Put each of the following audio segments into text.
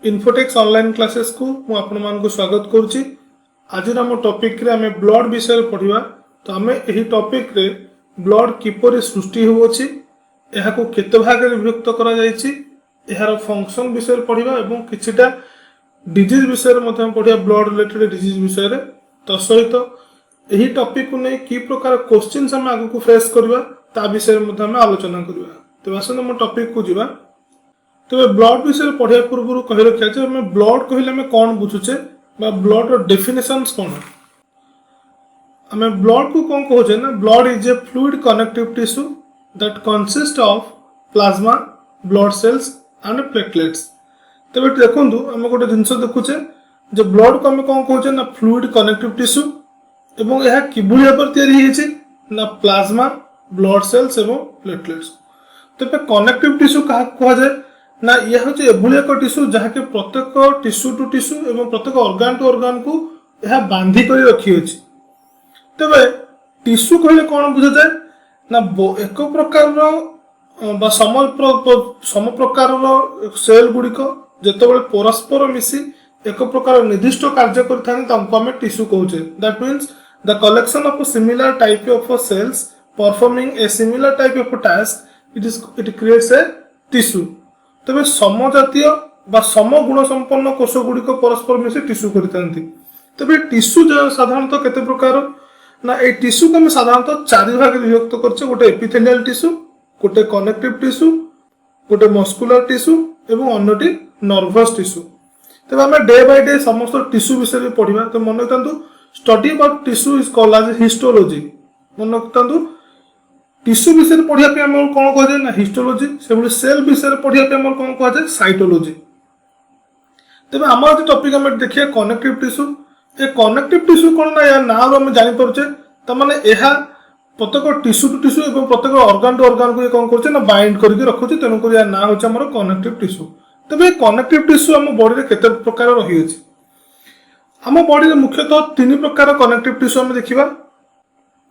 इन्फोटेक्स online classes को मु आपण मान को स्वागत करुच्ची। आज आम टॉपिक रे आमे ब्लड विषय पढ़िबा। तो आमे एही टॉपिक रे ब्लड किपरि सृष्टि होउछि, एहा को केते भाग रे विभक्त करा जायछि, एहार फंक्शन विषय पढ़िबा एवं किछिटा डिजीज विषय रे मध्ये पढ़िबा, ब्लड रिलेटेड डिजीज विषय रे। तो सहित एही टॉपिक को नै की प्रकार क्वेश्चंस हम आगु को फेस करबा ता विषय मध्ये हम आलोचना करबा। तो आसन हम टॉपिक को जिबा। तो ब्लड विषय पढ़िया पूर्व कहि रखिया जे हम ब्लड कहिले हम कोन बुझुचे बा ब्लड रो डेफिनेशंस कोन। हमें ब्लड को कोन कहउचे ना, blood is a fluid connective tissue that consist of plasma, blood cells and platelets. तबे देखंतु हम गोटे जिंस देखुचे जे ब्लड को हम कोन कहउचे ना फ्लूइड कनेक्टिव टिश्यू एवं यह किभଳି भाବରେ तयारी हेछि ना प्लाज्मा, ब्लड सेल्स एवं प्लेटलेट्स। तबे कनेक्टिव टिश्यू कहा कहा जाय ना, यह हूँ एभली एक टिश्यू जहाँ के प्रत्येक टिश्यू टू टिश्यू एवं प्रत्येक ऑर्गन टू ऑर्गन को यह बांधी कर रखी अछि। तबे टिश्यू कहले कौन बुझा जाए ना, एक प्रकार सम प्रकार सेल गुड़िक जितेबाला परस्पर मिसी एक प्रकार निर्दिष्ट कार्य कर टिश्यू कहूचे। That means the collection of similar type of cells performing a similar type of task, it creates a tissue. तबे समजातीय बा सम गुण संपन्न कोष गुड़िक परस्पर मिसी टिश्यू करथांती। तबे टिश्यू साधारणतः केते प्रकार ना, ए टिश्यू को हम साधारणतः चारि भाग विभक्त करछे। गोटे एपिथेलियल टिश्यू, गोटे कनेक्टिव टिश्यू, गोटे मस्कुलर टिश्यू एवं अन्यटी नर्वस टिश्यू। तबे हम डे बाय डे समस्त टिश्यू विषय पढ़िबा। तो मन रखतु study about tissue is called as histology. मन रखतु टिश्यू विषय पढ़िया पे हमर कोन कह जाय ना हिस्टोलॉजी, से सेल विषय पढ़िया पे हमर कोन कह जाय साइटोलॉजी। तबे हमर जे टॉपिक हम देखिए कनेक्टिव टिश्यू। ए कनेक्टिव टिश्यू कोन ना, या नाम हम जानि परछे त माने एहा प्रत्येक टिश्यू टू टिश्यू एवं प्रत्येक ऑर्गन टू ऑर्गन को कोन करछे ना बाइंड करके रखुछे, तेनु कर या ना होछ हमर कनेक्टिव टिश्यू। तबे कनेक्टिव टिश्यू हम बॉडी रे केते प्रकार रही अछि। हम बॉडी रे मुख्यतः तीन प्रकार कनेक्टिव टिश्यू हम देखिबा।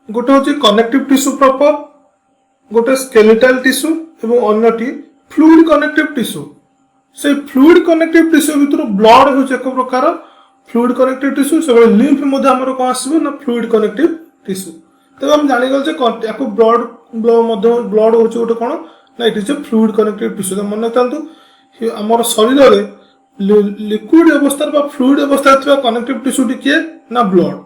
गोटे होछि कनेक्टिव टिश्यू प्रॉपर, गोटे स्केलेटल टिश्यू एवं अन्यटी फ्लूइड कनेक्टिव टिश्यू। से फ्लूइड कनेक्टिव टिश्यू भीतर ब्लड होछ एक प्रकार फ्लूइड कनेक्टिव टिश्यू, से लिम्फ मध्ये हमर कोन आसीबो ना फ्लूइड कनेक्टिव टिश्यू। तब हम जानि गल जे याको ब्लड होछ गोटे कोन ना, it is a fluid connective tissue. मन रखतु हमर शरीर रे लिक्विड अवस्था बा फ्लूइड अवस्था थिबा कनेक्टिव टिश्यू टिके ना ब्लड।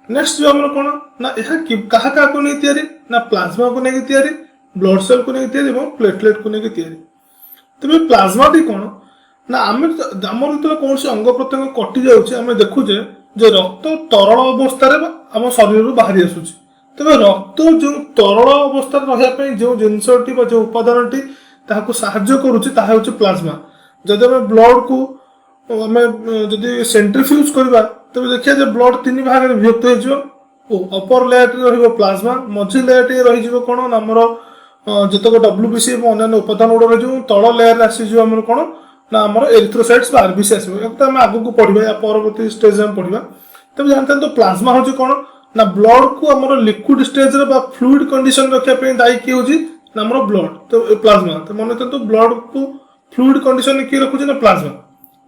नेक्स्ट जो हमर कोन ना, एहा कहा को नै तयारी ना, प्लाज्मा को नै तयारी, ब्लड सेल को नै तयारी एवं प्लेटलेट को नै तयारी। तबे प्लाज्मा टी कोन ना, हमर जतले कोन से अंग प्रत्यंग कटि जाउछि हम देखुजे जे रक्त तरल अवस्था रे हम शरीर रु बाहरी आसुछि। तबे रक्त जो तरल अवस्था रहया पे जो जिंसटी बा जो उपादानटी ताहाको सहाय्य करूछि ताहा होछि प्लाज्मा। जदि हम ब्लड को हमें जदि सेंट्रीफ्यूज करबा तबे देखिया जे ब्लड तीन भाग रे विभक्त हो जिवो। अपर लेयर रे रहिबो प्लाज्मा, मझी लेयर रे रहि जिवो कोन ना हमर जतक डब्ल्यूबीसी एवं अन्य उपादान उडा रहि जिवो। तळ लेयर रे आसी जिवो हमर कोन ना हमर एरिथ्रोसाइट्स बा आरबीसी आसीबो। एकता हम आगु को पढिबा या परवर्ती स्टेज में पढिबा। तबे जानते तो प्लाज्मा होछि कोन ना, ब्लड को हमर लिक्विड स्टेज रे बा फ्लूइड कंडीशन रखिया पे दाई की होछि ना हमर ब्लड। तो प्लाज्मा तो मन तो ब्लड को फ्लूइड कंडीशन में की रखुछि ना प्लाज्मा।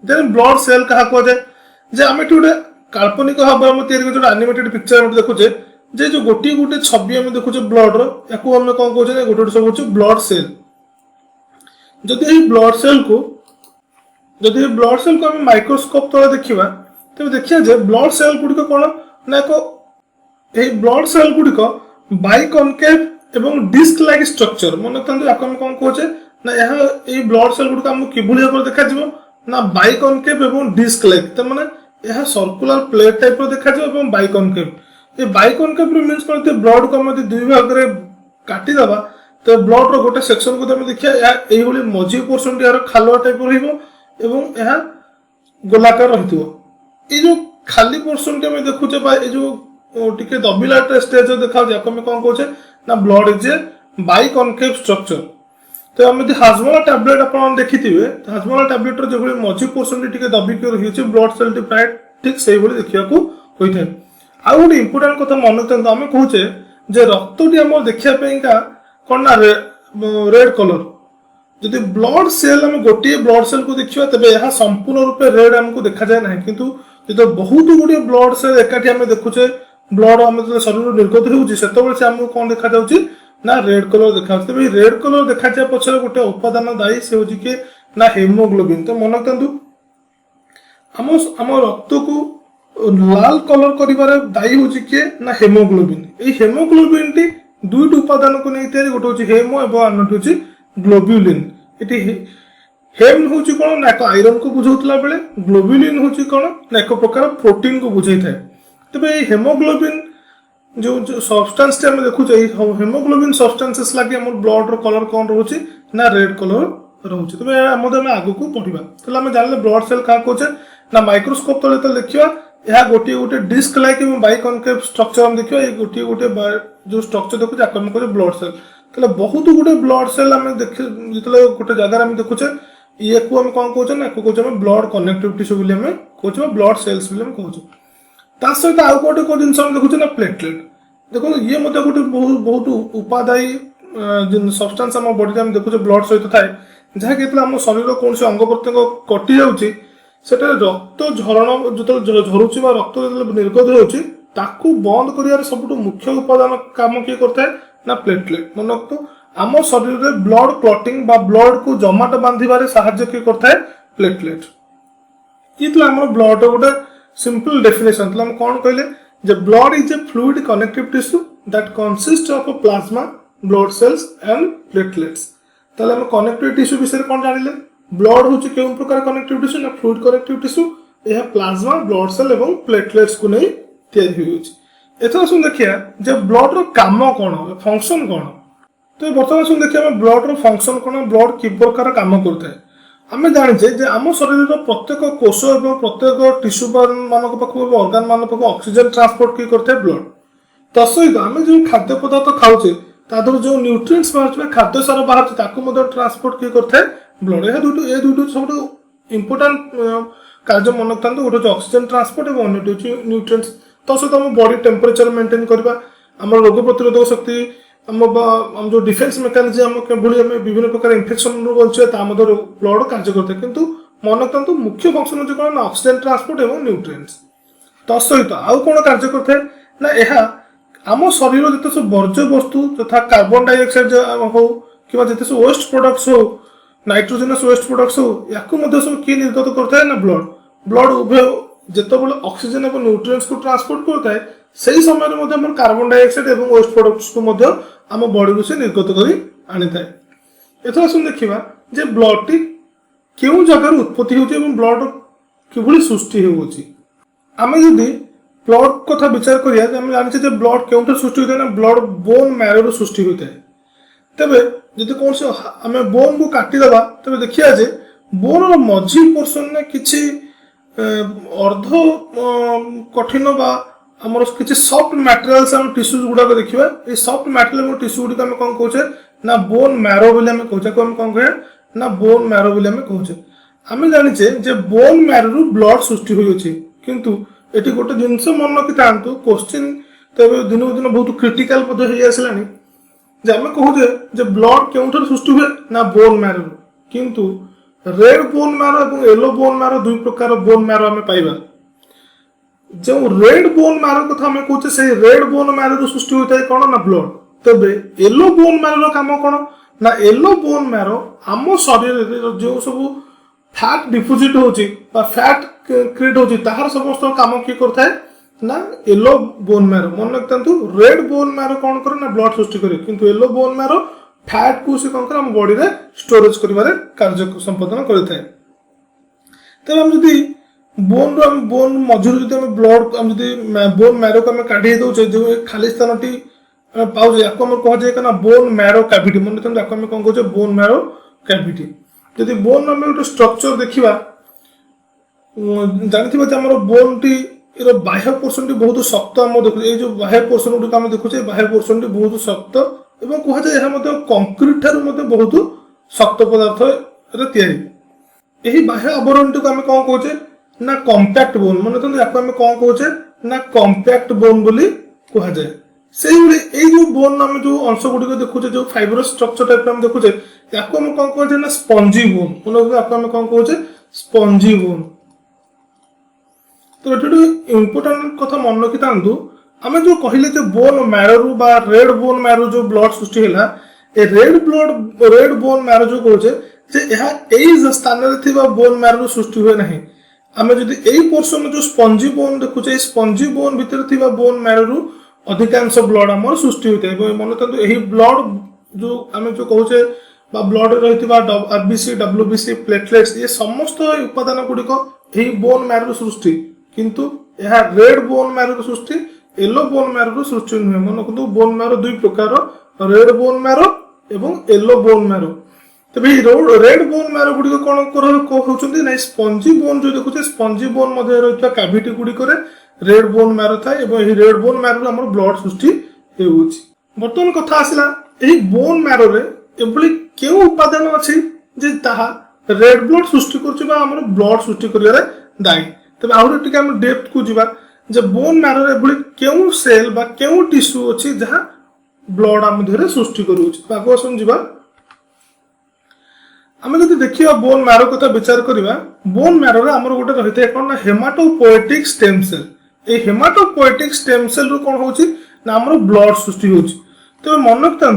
देन ब्लड सेल कहा को जाय जे हम एठुडे काल्पनिक भाव हम तयारी जो एनिमेटेड पिक्चर हम देखुचे जे जो गोटी गोटे छवि हम देखुचे ब्लड रो, याको हम कोन कहउचे ना गोटे सब होचे ब्लड सेल। जदि ए ब्लड सेल को हम माइक्रोस्कोप तले देखिबा तबे देखिया जे ब्लड सेल गुडी को कोन ना को ए ब्लड सेल गुडी को बाइकॉनकेव एवं डिस्क लाइक स्ट्रक्चर। मन तंदु याको हम कोन कहउचे ना, यह ए ब्लड सेल गुडी को हम किभଳି भाବରେ देखा जिवो ना बाइकॉनकेव एवं डिस्क लाइक। त माने यह सर्कुलर प्लेट टाइप रो देखा जिवो एवं बाइकॉनकेव। ए बाइकॉनकेव रो मींस करते ब्लड को हम दुई भाग रे काटी दबा तो ब्लड रो गोटे सेक्शन को हम देखिया या एही भली मझी पोर्शन यार खालुआ टाइप रहिबो एवं यह गोलाकार रहितबो। ए जो खाली पोर्शन के हम देखुचे बा ए जो टिके दबिला स्टेज देखा जे हम कोन कहउचे ना, blood is A biconcave structure. तो हम यदि हाजमोला टैबलेट अपन देखिथिबे तो हाजमोला टैबलेट रो जेभली मझी पोर्शन टिके दबी के रहि छै, ब्लड सेल टी प्राय ठीक सेही भली देखिया को होइथे। आ गोटे इंपोर्टेंट कथा मन रखतु हम कहूचे जे रक्तटी हम देखिया पे का कोन ना रेड कलर। जदि ब्लड सेल आम गोटे ब्लड सेल को देखा तेज यह संपूर्ण रूपे रेड आमको देखा जाए ना किंतु जो बहुत गुड़े ब्लड सेल एकाठी आम देखुचे ब्लड आम शरीर निर्गत होते आमको कौन देखा जाऊँगी ना रेड कलर देखा तेज रेड कलर देखा जाए पछे गोटे उपादान दायी से हूँ कि ना हेमोग्लोबिन। तो मन रखु आम रक्त को लाल कलर कर दायी हूँ किए ना हेमोग्लोबिन। ये हेमोग्लोबिन टी दुईट उपादान को नहीं तैयारी गोटे हूँ हेमो और अन्यटी हूँ ग्लोब्युलिन। ये हेम हूँ कौन ना एक आयरन को बुझाऊला बेले ग्लोब्युलिन हूँ कौन ना एक प्रकार प्रोटीन को बुझे थाए। तेज ये हेमोग्लोबिन जो सब्सटेंस टी देखुचे हेमोग्लोबिन सब्सटेंसेस लगे आम ब्लड रो कलर कौन रोचे ना रेड कलर रोचे। तेज आम आगे को पढ़ा तो आम जानले ब्लड सेल क्या कहे ना माइक्रोस्कोप तले देखा यह गोटे गोटे डिस्क लाइक बाइकनकेव स्ट्रक्चर हम देखा ये गोटे गोटे जो स्ट्रक्चर देखुचे आम कहे ब्लड सेल। तो बहुत गुटे ब्लड सेल आम देख जो गोटे जगह देखुचे ये को आम कौन कहे ना कहे ब्लड कनेक्टिव टिश्यू कहे ब्लड सेल्स कहे सहित आउ गोटे कौ जिन देखुचे ना प्लेटलेट। देखो ये गोटे बहुत उपादायी सब्सटेंस आम बॉडी में देखुचे ब्लड सहित थाए जहाँकि आम शरीर कौन से अंग प्रत्यंग कटि जाऊँगी सेटा रक्त झरण जो झरुची रक्त जो निर्गत होती बंद कर सब मुख्य उपादान काम किए करता है ना प्लेटलेट। मन रखो आम शरीर में ब्लड क्लटिंग बा ब्लड को जमाट बांधिबारे साहाय्य किए करता है प्लेटलेट। ये तो आम ब्लड गोटे सिंपल डेफिनेशन तो कौन कहले जे blood is a fluid connective tissue that consist of plasma blood cells and platelets. ताले हम कनेक्टिव टिश्यू विषय कौन जानिले ब्लड हूँ क्यों प्रकार कनेक्टिव टिश्यू ना फ्लूइड कनेक्टिव टिश्यू यह प्लाज्मा ब्लड सेल और प्लेटलेट्स को नहीं तैयारी होती। एथर सुन देखिए जे ब्लड रो काम कौन फंक्शन कौन। तो बर्तमान सुन देखिए ब्लड रो फंक्शन कौन ब्लड कि प्रकार काम करता है आम जाचे आम शरीर प्रत्येक कोष और प्रत्येक टिश्यू मान पाख अर्गान मान पाख ऑक्सीजन ट्रांसपोर्ट किए करता है ब्लड। तसहित आम जो खाद्य पदार्थ खाऊे तादर जो न्यूट्रिएंट्स बाहर खाद्य सार बाहर ट्रांसपोर्ट किए करता है ब्लड। यह दुईट सब इंपोर्टाट कार्य मन रखता गोटे ऑक्सीजन ट्रांसपोर्ट और अन्य न्यूट्रिएंट्स। सहित आम बॉडी टेम्परेचर मेंटेन करवा आम रोग प्रतिरोधक शक्ति आम जो डिफेन्स मेकानिजम भली विभिन्न प्रकार इन्फेक्शन बचा ब्लड कार्य करते हैं किंतु मन रखता मुख्य फंक्शन होती कौन ना ऑक्सीजन ट्रांसपोर्ट और न्यूट्रिएंट्स। तसहित आउ कौन कार्य करता है ना यह आम शरीर जिते सब वर्ज्य वस्तु तथा कार्बन डाइऑक्साइड हो कि जिते सब वेस्ट प्रोडक्ट्स हो नाइट्रोजनस वेस्ट प्रोडक्ट्स हो या सब किए निर्गत करता है ना ब्लड। ब्लड उभय जिते ऑक्सीजन और न्यूट्रिएंट्स को ट्रांसपोर्ट करता है सही समय कार्बन डाइऑक्साइड और वेस्ट प्रोडक्ट्स को आम बॉडी से निर्गत कर आनी थाए। एथर सुन देखा जे ब्लड टी क्यों जगह उत्पत्ति होती है ब्लड किभली सृष्टि होती। आम जदि ब्लड कथा विचार करिया जाने ब्लड क्यों सृष्टि होता है ना ब्लड बोन मैरो सृष्टि होता है। तेबे जदि कौन से आम बोन को काटिदेबा तेज देखिया जे बोन मझी पोर्सन में किछि अर्ध कठिन बा आमर किछि सॉफ्ट मटेरियल्स आम टिश्यूज गुड़ाक देखा ये सॉफ्ट मटेरियल टिश्यू गुड़िक आम कौन कहे ना बोन मैरो बोली आम कहे कौन कहे ना बोन मैरो बोली आम कहे। आम जाचे जे बोन मैरो ब्लड सृष्टि होती किंतु ये गोटे जिनस मन रखी था क्वेश्चन तो दिन दिन बहुत क्रिटिकल आसलानी जे आम कहे ब्लड क्यों सृष्टि हुए ना बोन मैरो किंतु रेड बोन मैरो और येलो बोन मैरो दुई प्रकार बोन मैरो आम पाइबा। जो रेड बोन मैरो कथा आम कहे से रेड बोन मैरो सृष्टि होता है कौन ना ब्लड। तबे येलो बोन मैरो काम कौन ना येलो बोन मैरो आम शरीर जो सब फैट डिपोजिट होची फैट क्रिएट होची ताहार समस्त काम किए करता है ना येलो बोन मैरो। मन रखता रेड बोन मैरो कौन करे ना ब्लड सृष्टि करे किंतु येलो बोन मैरो फैट को से कौन करे हम बॉडी रे स्टोरेज करिवारे कार्य संपादन करता है। तब हम जदि बोन मझुर जदि हम ब्लड हम जदि बोन मैरो को हम काढ़ी दउचे जो खाली स्थान टी पाउजे याको हम कह जाय ना बोन मैरो कैविटी। मन रखता याको हम कौन कहे बोन मैरो कैविटी। जदि बोन में गोटे स्ट्रक्चर देखा जानते आम बोन टी बाह्य पोर्सन टी बहुत शक्त आम देखुचे ये जो बाह्य पोर्सन गुड़िक आम देखुचे बाह्य पोर्सन टी बहुत शक्त और कहुए कंक्रीट ठार बहुत शक्त पदार्थ यही बाह्य आवरण टी आम कौन कहे ना कंपैक्ट बोन। मन रखते आम कौन कहे ना कंपैक्ट बोन बोली कहुए। से जो बोन आम जो अंश गुड़िक देखुचे जो फाइब्रस स्ट्रक्चर टाइप देखुचे याको हम कौन कहते ना स्पंजी बोन मन याको हम कौन कहते स्पंजी बोन। तो ये इंपोर्टेंट कथा मन रखी था आम जो कहले बोन मैरो बा रेड बोन मैरो जो ब्लड सृष्टि है रेड बोन मैरो जो कहे स्थान बोन मैरो सृष्टि हुए ना आम जदि यही पोर्सन जो स्पंजी बोन देखुचे स्पंजी बोन भितर बोन मैरो अधिकांश ब्लड आम सृष्टि होता है। मन रखते यही ब्लड जो आम जो कहे ब्लड रही आरबीसी डब्ल्यूबीसी प्लेटलेट्स ये समस्त उपादान गुड़िक यही बोन मैरो सृष्टि किंतु यह रेड बोन मैरो सृष्टि येलो बोन मैरो सृष्टि नुहे। मन रखु बोन मैरो दुई प्रकार रेड बोन मैरो एवं येलो बोन मैरो। तबे रेड बोन मैरो गुड़िक कौन कहते ना स्पंजी बोन जो देखुचे स्पंजी बोन मध्य रही कैविटी गुड़िक रेड बोन मैरो थाए रेड बोन मैरो आम ब्लड सृष्टि होउछि। बर्तमान कथा आसला यही बोन मैरो रे एभली केउ उपादान अछि जे ताहा रेड ब्लड सृष्टि करछि बा हमर ब्लड सृष्टि करिया रे दायी। तबे आउर टिके हम डेप्थ को जिबा जे बोन मैरो रे एभली केउ सेल बा केउ टिश्यू अछि जहा ब्लड आम धरे सृष्टि करूछि। बागो समझिबा आम जब देखिए बोन मैरो कथा विचार करवा बोन मैरो रे आमर गोटे रही है कौन ना हेमाटोपोएटिक स्टेम सेल। ये हेमाटोपोएटिक स्टेम सेल रु कौन होची ना आमर ब्लड सृष्टि होची। तो मन रखता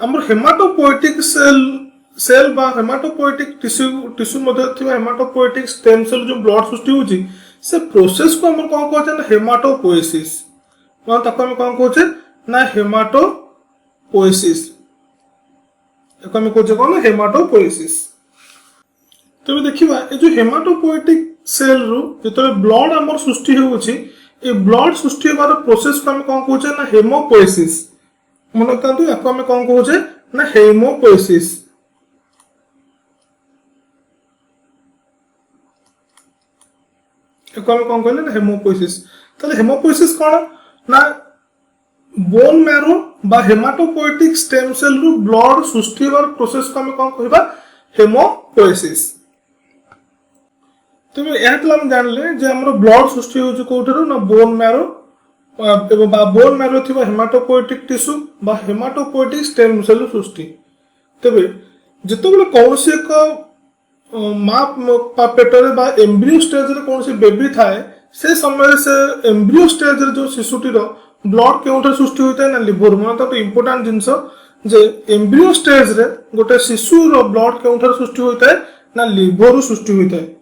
आमर हेमाटोपोएटिक सेल बा हेमाटोपोएटिक टिश्यू मध्य हेमाटोपोएटिक स्टेम सेल जो ब्लड सृष्टि होची से प्रोसेस को आमर कौन कहते ना हेमाटोपोएसिस। ताको हम कौन कहते ना हेमाटोपोएसिस आम कहते कौन हेमाटोपोएसिस। तो देखिए ये जो हेमाटोपोएटिक सेल रु जो ब्लड आमर सृष्टि होउछि ए ब्लड सृष्टि होबार प्रोसेस को हम कौन कहते ना हेमोपोएसिस। मन रखता याको आम कौन कहते ना हेमोपोएसिस। याको आम कौन कहले ना हेमोपोएसिस। ताले हेमोपोएसिस कौन ना बोन मैरो बा हेमाटोपोएटिक स्टेम सेल रु ब्लड सृष्टि होबार प्रोसेस को हम कौन कहबा हेमोपोएसिस। तो हम जानले जे हमर ब्लड सृष्टि होउछ कोठरो ना बोन मैरो एवं बोन मैरो थिबा हेमाटोपोएटिक टिश्यू बा हेमाटोपोएटिक स्टेम सेल सृष्टि। तबे जेतबेले कोनसे एक मां पेटरे बा एम्ब्रियो स्टेज रे कोनसे बेबी थाए से समय से एम्ब्रियो स्टेज रे जो शिशुटीर ब्लड केउठे सृष्टि होता है ना लिवर। मन तो इंपोर्टेंट जिनस जे एम्ब्रियो स्टेज रे गोटे शिशुर ब्लड केउठे सृष्टि होता है ना लिवर सृष्टि होता है।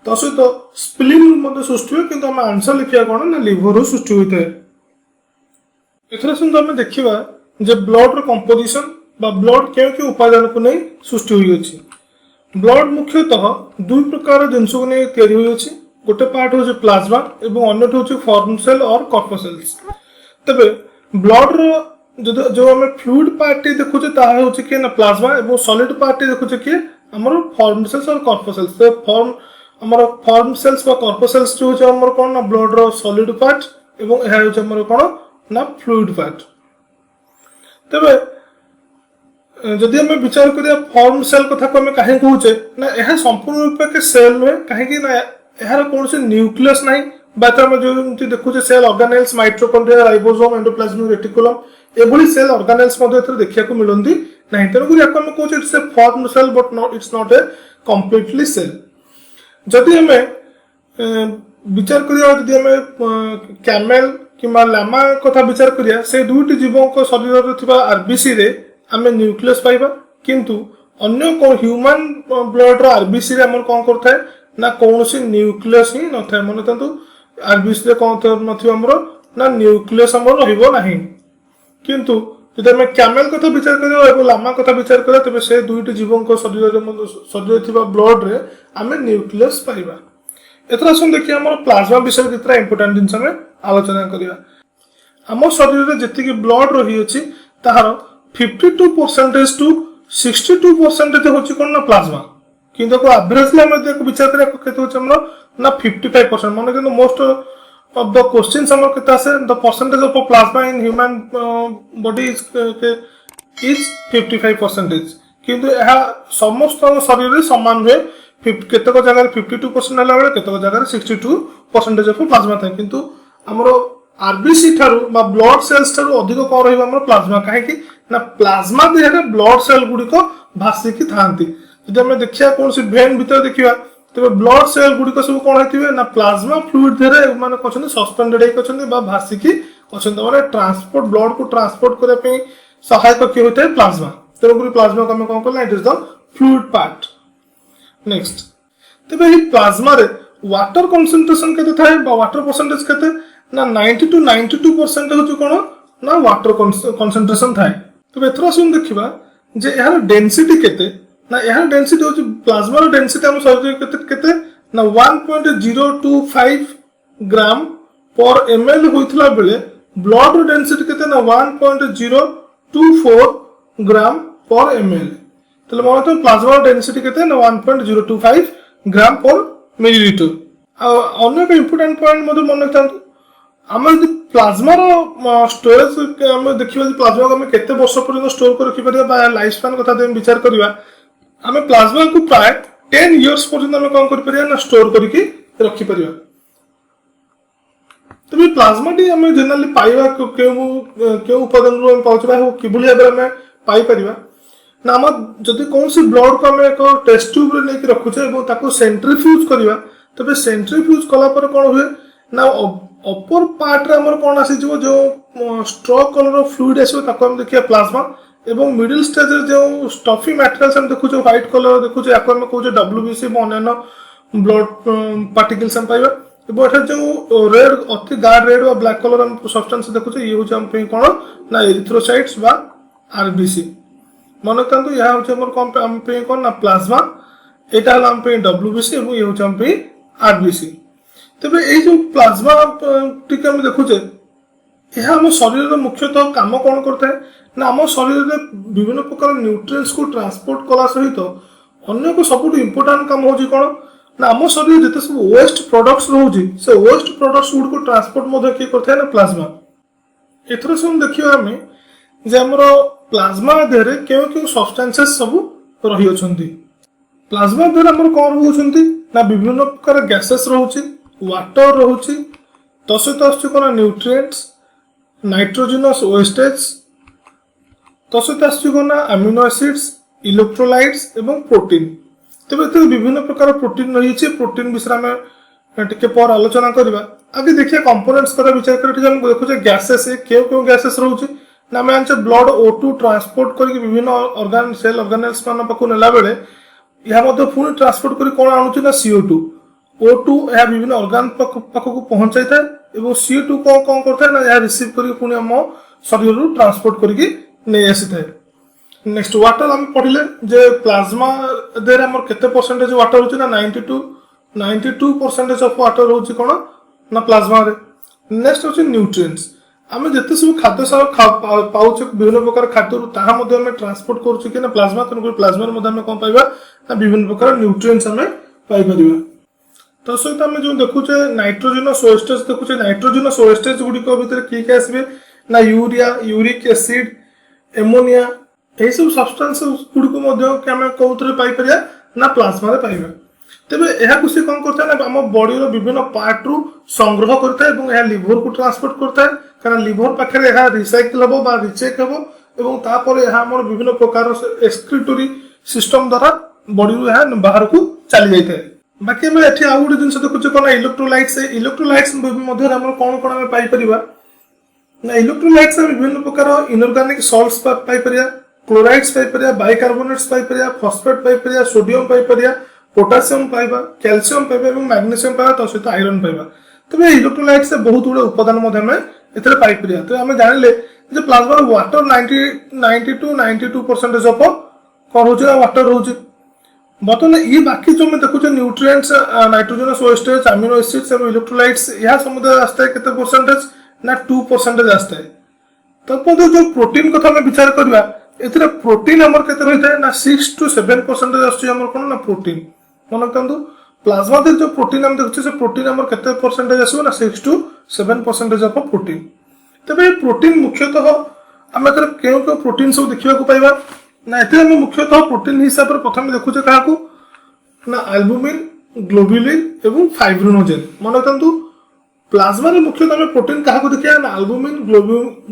तो सहित स्प्लीन मध्य सृष्टि हुए किंतु हम आंसर लिखा कौन ना लिवर सृष्टि होता है। एथरा सुंदर आम देखा जे ब्लड रो कंपोजिशन बा ब्लड के उपादान को नहीं सृष्टि हुई अछि। ब्लड मुख्यतः दुई प्रकार जिनस को नहीं तैयारी हुई अछि। गोटे पार्ट हो प्लाज्मा एवं अन्य हो फॉर्म सेल और कॉर्पोसेल्स। तबे ब्लड रो जो आम फ्लूइड पार्ट देखुचे ताहा होछि कि ना प्लाज्मा एवं सॉलिड पार्ट देखुचे कि हमर फॉर्म सेल्स और कॉर्पोसेल्स। तो फॉर्म सेल्स बा कॉर्पोसेल्स जो होछि हमर कोन ना ब्लड रो सॉलिड पार्ट एवं एहा होछि हमर कोन ना फ्लूइड पार्ट। तबे जदि हम विचार करिया फॉर्म सेल कथा को हम काहे कहूचे ना एहा संपूर्ण रूप के सेल नुहे काहे कि ना एहार कोनसे न्यूक्लियस नाही। बात हम जो देखुचे cell organelles mitochondria ribosome endoplasmic reticulum एभली सेल ऑर्गेनेल्स मध्ये एथरे देखिया को मिलंदी नाही। तेनु गुरी हम कहूचे it's a form cell but not it's not a completely cell. जदि हमें विचार करिया जदि हमें कैमेल किंबा लामा कथा विचार करिया से दुईटी जीवों को शरीर रे थिबा आरबीसी रे हमें न्यूक्लियस पाइबा किंतु अन्य को ह्यूमन ब्लड रो आरबीसी रे हमर कोन करथाय ना कोनोसी न्यूक्लियस ही न थाय। मन तंतु आरबीसी रे कोन नथिबा हमर ना न्यूक्लियस हमर रहिबो नाही। किंतु जदि हमें कैमेल कथा विचार करिया एवं लामा कथा विचार करिया तबे से दुईटी जीवों को शरीर थिबा ब्लड रे हमें न्यूक्लियस पाइबा। एथरा सुन देखिए हमर प्लाज्मा विषय कितना इंपोर्टेंट जिंस हमें आलोचना करिया। हमर शरीर रे जति ब्लड रही अछि ताहार 52% टू 62% होछि कोन ना प्लाज्मा किंतु को एवरेजली हम देखो विचार करिया केते होछि हमर ना 55%। माने कि मोस्ट of the questions हमर केता से the percentage of plasma in human body is 55%। किंतु यह समस्त शरीर रे समान हुए केतक जगह 52% हला बेले केतक जगह 62% ऑफ प्लाज्मा था। किंतु हमरो आरबीसी ठारू बा ब्लड सेल्स ठारू अधिक कौन रहिबा हमर प्लाज्मा काहे ना प्लाज्मा देहरे ब्लड सेल गुड़िक भासिकी थांती जदि हम देखिया कौन सी वेन भीतर देखिया तबे ब्लड सेल गुड़िक सब कौन होतिबे ना प्लाज्मा फ्लूइड देहरे माने कहछन सस्पेंडेड हे कहछन बा भासिकी कहछन माने ट्रांसपोर्ट ब्लड को ट्रांसपोर्ट करे पे सहायक के होते है प्लाज्मा तेरे प्लाज्मा को हम कौन करला it is the fluid part. Next तबे ही प्लाज्मा रे वाटर कंसंट्रेशन केते थाए बा वाटर परसेंटेज केते ना 90 to 92% होची कोन ना वाटर कंसंट्रेशन थाए। तो एथरा सुन देखिबा जे एहार डेंसिटी केते ना एहार डेंसिटी होची प्लाज्मा रो डेंसिटी हम शरीर केते केते ना 1.025 ग्राम पर ml होइथला बेले ब्लड रो डेंसिटी केते ना 1.024 ग्राम पर ml तले माने तो प्लाज्मा रो डेंसिटी केते ना 1.025 ग्राम पर मिलीलीटर। अन्य एक इंपोर्टेंट पॉइंट मधे मन रखतांतु आम यदि प्लाज्मार स्टोरेज आम देखा प्लाज्मा को केते वर्ष पर्यंत स्टोर कर रखिपर लाइफ स्पान कथा विचार करवा आम प्लाज्मा को प्राय 10 इयर्स पर्यंत आम कौन कर स्टोर करके रखिपर। तब प्लाज्मा टी आम जनरली पाइबा क्यों उपादान पाऊँ कि भाव में पाइपर ना आम जदि कौन सी ब्लड को आम एक टेस्ट ट्यूब नहीं रखुचे सेंट्रीफ्यूज करवा तबे सेंट्रीफ्यूज कलापर कौन हुए ना अपर पार्ट रे हमर कोन आसी जो स्ट्रॉ कलर फ्लूइड आसी ताको हम देखिया प्लाज्मा एवं मिडिल स्टेज रे जो स्टफी मटेरियल्स हम देखु जो व्हाइट कलर देखु जो याको हम कहू डब्ल्यूबीसी बनेनो ब्लड पार्टिकल्स हम पाइबा एवं एठा जो रेड अति गाढ़ रेड व ब्लैक कलर हम सब्सटेंस देखु ये होचे हम पे कोन ना एरिथ्रोसाइट्स बा आरबीसी मन करंतु या होचे हमर कोन हम पे कोन ना प्लाज्मा एटा हला हम पे डब्ल्यूबीसी एवं ये होचे हम पे आरबीसी। तबे ए जो प्लाज्मा टिके हम देखुचे यह आम शरीर मुख्यतः काम कौन करता है ना आम शरीर में विभिन्न प्रकार न्यूट्रिएंट्स को ट्रांसपोर्ट कला सहित अन्य को सब इंपोर्टेंट काम होची कौन ना आम शरीर जिते सब वेस्ट प्रोडक्ट्स रोची से वेस्ट प्रोडक्ट्स गुड को ट्रांसपोर्ट मध्य किए करता है ना प्लाज्मा। एथर सब देखियो आमे जे हमर प्लाज्मा देहरे केउ केउ सब्सटेंसेस सब रही अछंती प्लाज्मा देहरे हमर कोन होछंती ना विभिन्न प्रकार गैसेस रहउची वाटर रोचे तो सहित आसना न्यूट्रिएंट्स नाइट्रोजनस वेस्टेज तो सहित आसना अमीनो एसिड्स इलेक्ट्रोलाइट्स एवं प्रोटीन। तेज ये विभिन्न प्रकार प्रोटीन रही प्रोटीन विषय में टिके पर आलोचना करवा आगे देखिए कंपोनेंट्स कथा विचार कर देखुचे गैसेस क्यों क्यों गैसेस रोचे ना आम जानते ब्लड O2 ट्रांसपोर्ट करके विभिन्न ऑर्गन सेल ऑर्गेनेल्स मान पाखु नेला बेले यह पुणी ट्रांसपोर्ट कर कौन आणुची ना CO2 O2 यह विभिन्न ऑर्गन पाखक पहुंचाई था एवं CO2 को कौन करता है ना यह रिसीव करके पुणी हम शरीर रू ट्रांसपोर्ट करके नहीं आसी था। नेक्स्ट वाटर हम पढ़िले जे प्लाज्मा देर हमर केते परसेंटेज वाटर होची ना 92% ऑफ वाटर होची कोन ना प्लाज्मा रे। नेक्स्ट होची न्यूट्रिएंट्स आमे जते सब खाद्य सार पाउछ विभिन्न प्रकार खाद्य ताहा मध्ये हम ट्रांसपोर्ट करूछु कि ना प्लाज्मा तन प्लाज्मा रे मध्ये हम कोन पाइबा ना विभिन्न प्रकार न्यूट्रिएंट्स हम पाइ परिबा। तो सहित आम जो देखुचे नाइट्रोजनस वेस्टेज देखुचे नाइट्रोजनस वेस्टेज गुड़िक भितर किए आसबे ना यूरिया यूरिक एसिड एमोनिया यही सब सब्सटेंस गुड़िक आम कौन पाइपर ना प्लाज्मा रे पाइबा। तेबे यह सी कौन करता है ना आम बॉडी रो विभिन्न पार्ट रु संग्रह करता है और यह लिवर को ट्रांसपोर्ट करता है कारण लिवर पाखे यह रिसाइकल हम बा रिचेक हम और तापर यह आम विभिन्न प्रकार एक्सक्रीटरी सिस्टम द्वारा बॉडी रु यह बाहर को चली जाए। बाकी आम एठी आउ गोटे जिन देखुचे कौन इलेक्ट्रोलाइट्स इलेक्ट्रोलाइट्स मध्य कौन कौन आम पाइपर ना इलेक्ट्रोलाइट्स विभिन्न प्रकार इनऑर्गेनिक सॉल्ट्स पाइपर क्लोराइड्स पाइपर बाइकार्बोनेट्स पाइपर फॉस्फेट पाइपर सोडियम पाइपर पोटासियम पाइबा कैल्शियम पाइबा और मैग्नीशियम पाइबा तो सहित आयरन पाइबा। तबे इलेक्ट्रोलाइट्स से बहुत गुड़े उपादान एथरे पाइपर तो आम जानिले जे प्लाज्मा वाटर 90 to 92% ऑफ कौन होचे वाटर रोचे। बर्तमान ये बाकी जो मैं देखुचे nutrients nitrogenous wastage amino acids और इलेक्ट्रोलाइट्स यह समुदाय आसता है केते परसेंटेज ना 2% आसता है। तब जो प्रोटीन कथा में विचार करवा एथरे प्रोटीन हमर केते रहिता है ना 6 to 7% आसछि हमर कोन ना प्रोटीन मन रखंतु प्लाज्मा दे जो प्रोटीन हम देखुचे से प्रोटीन हमर केते परसेंटेज आसो ना 6 to 7% ऑफ प्रोटीन। तबे प्रोटीन मुख्यतः हम एथरे केउ केउ प्रोटीन सब देखिबा को पाइबा ना एथरे हम मुख्यतः प्रोटीन हिसाब रे प्रथम देखुचे काहाकू ना एल्बुमिन ग्लोबुलिन एवं फाइब्रिनोजेन मन रखंतु प्लाज्मा रे मुख्यतः आम प्रोटीन क्या देखिए ना आल्बुमिन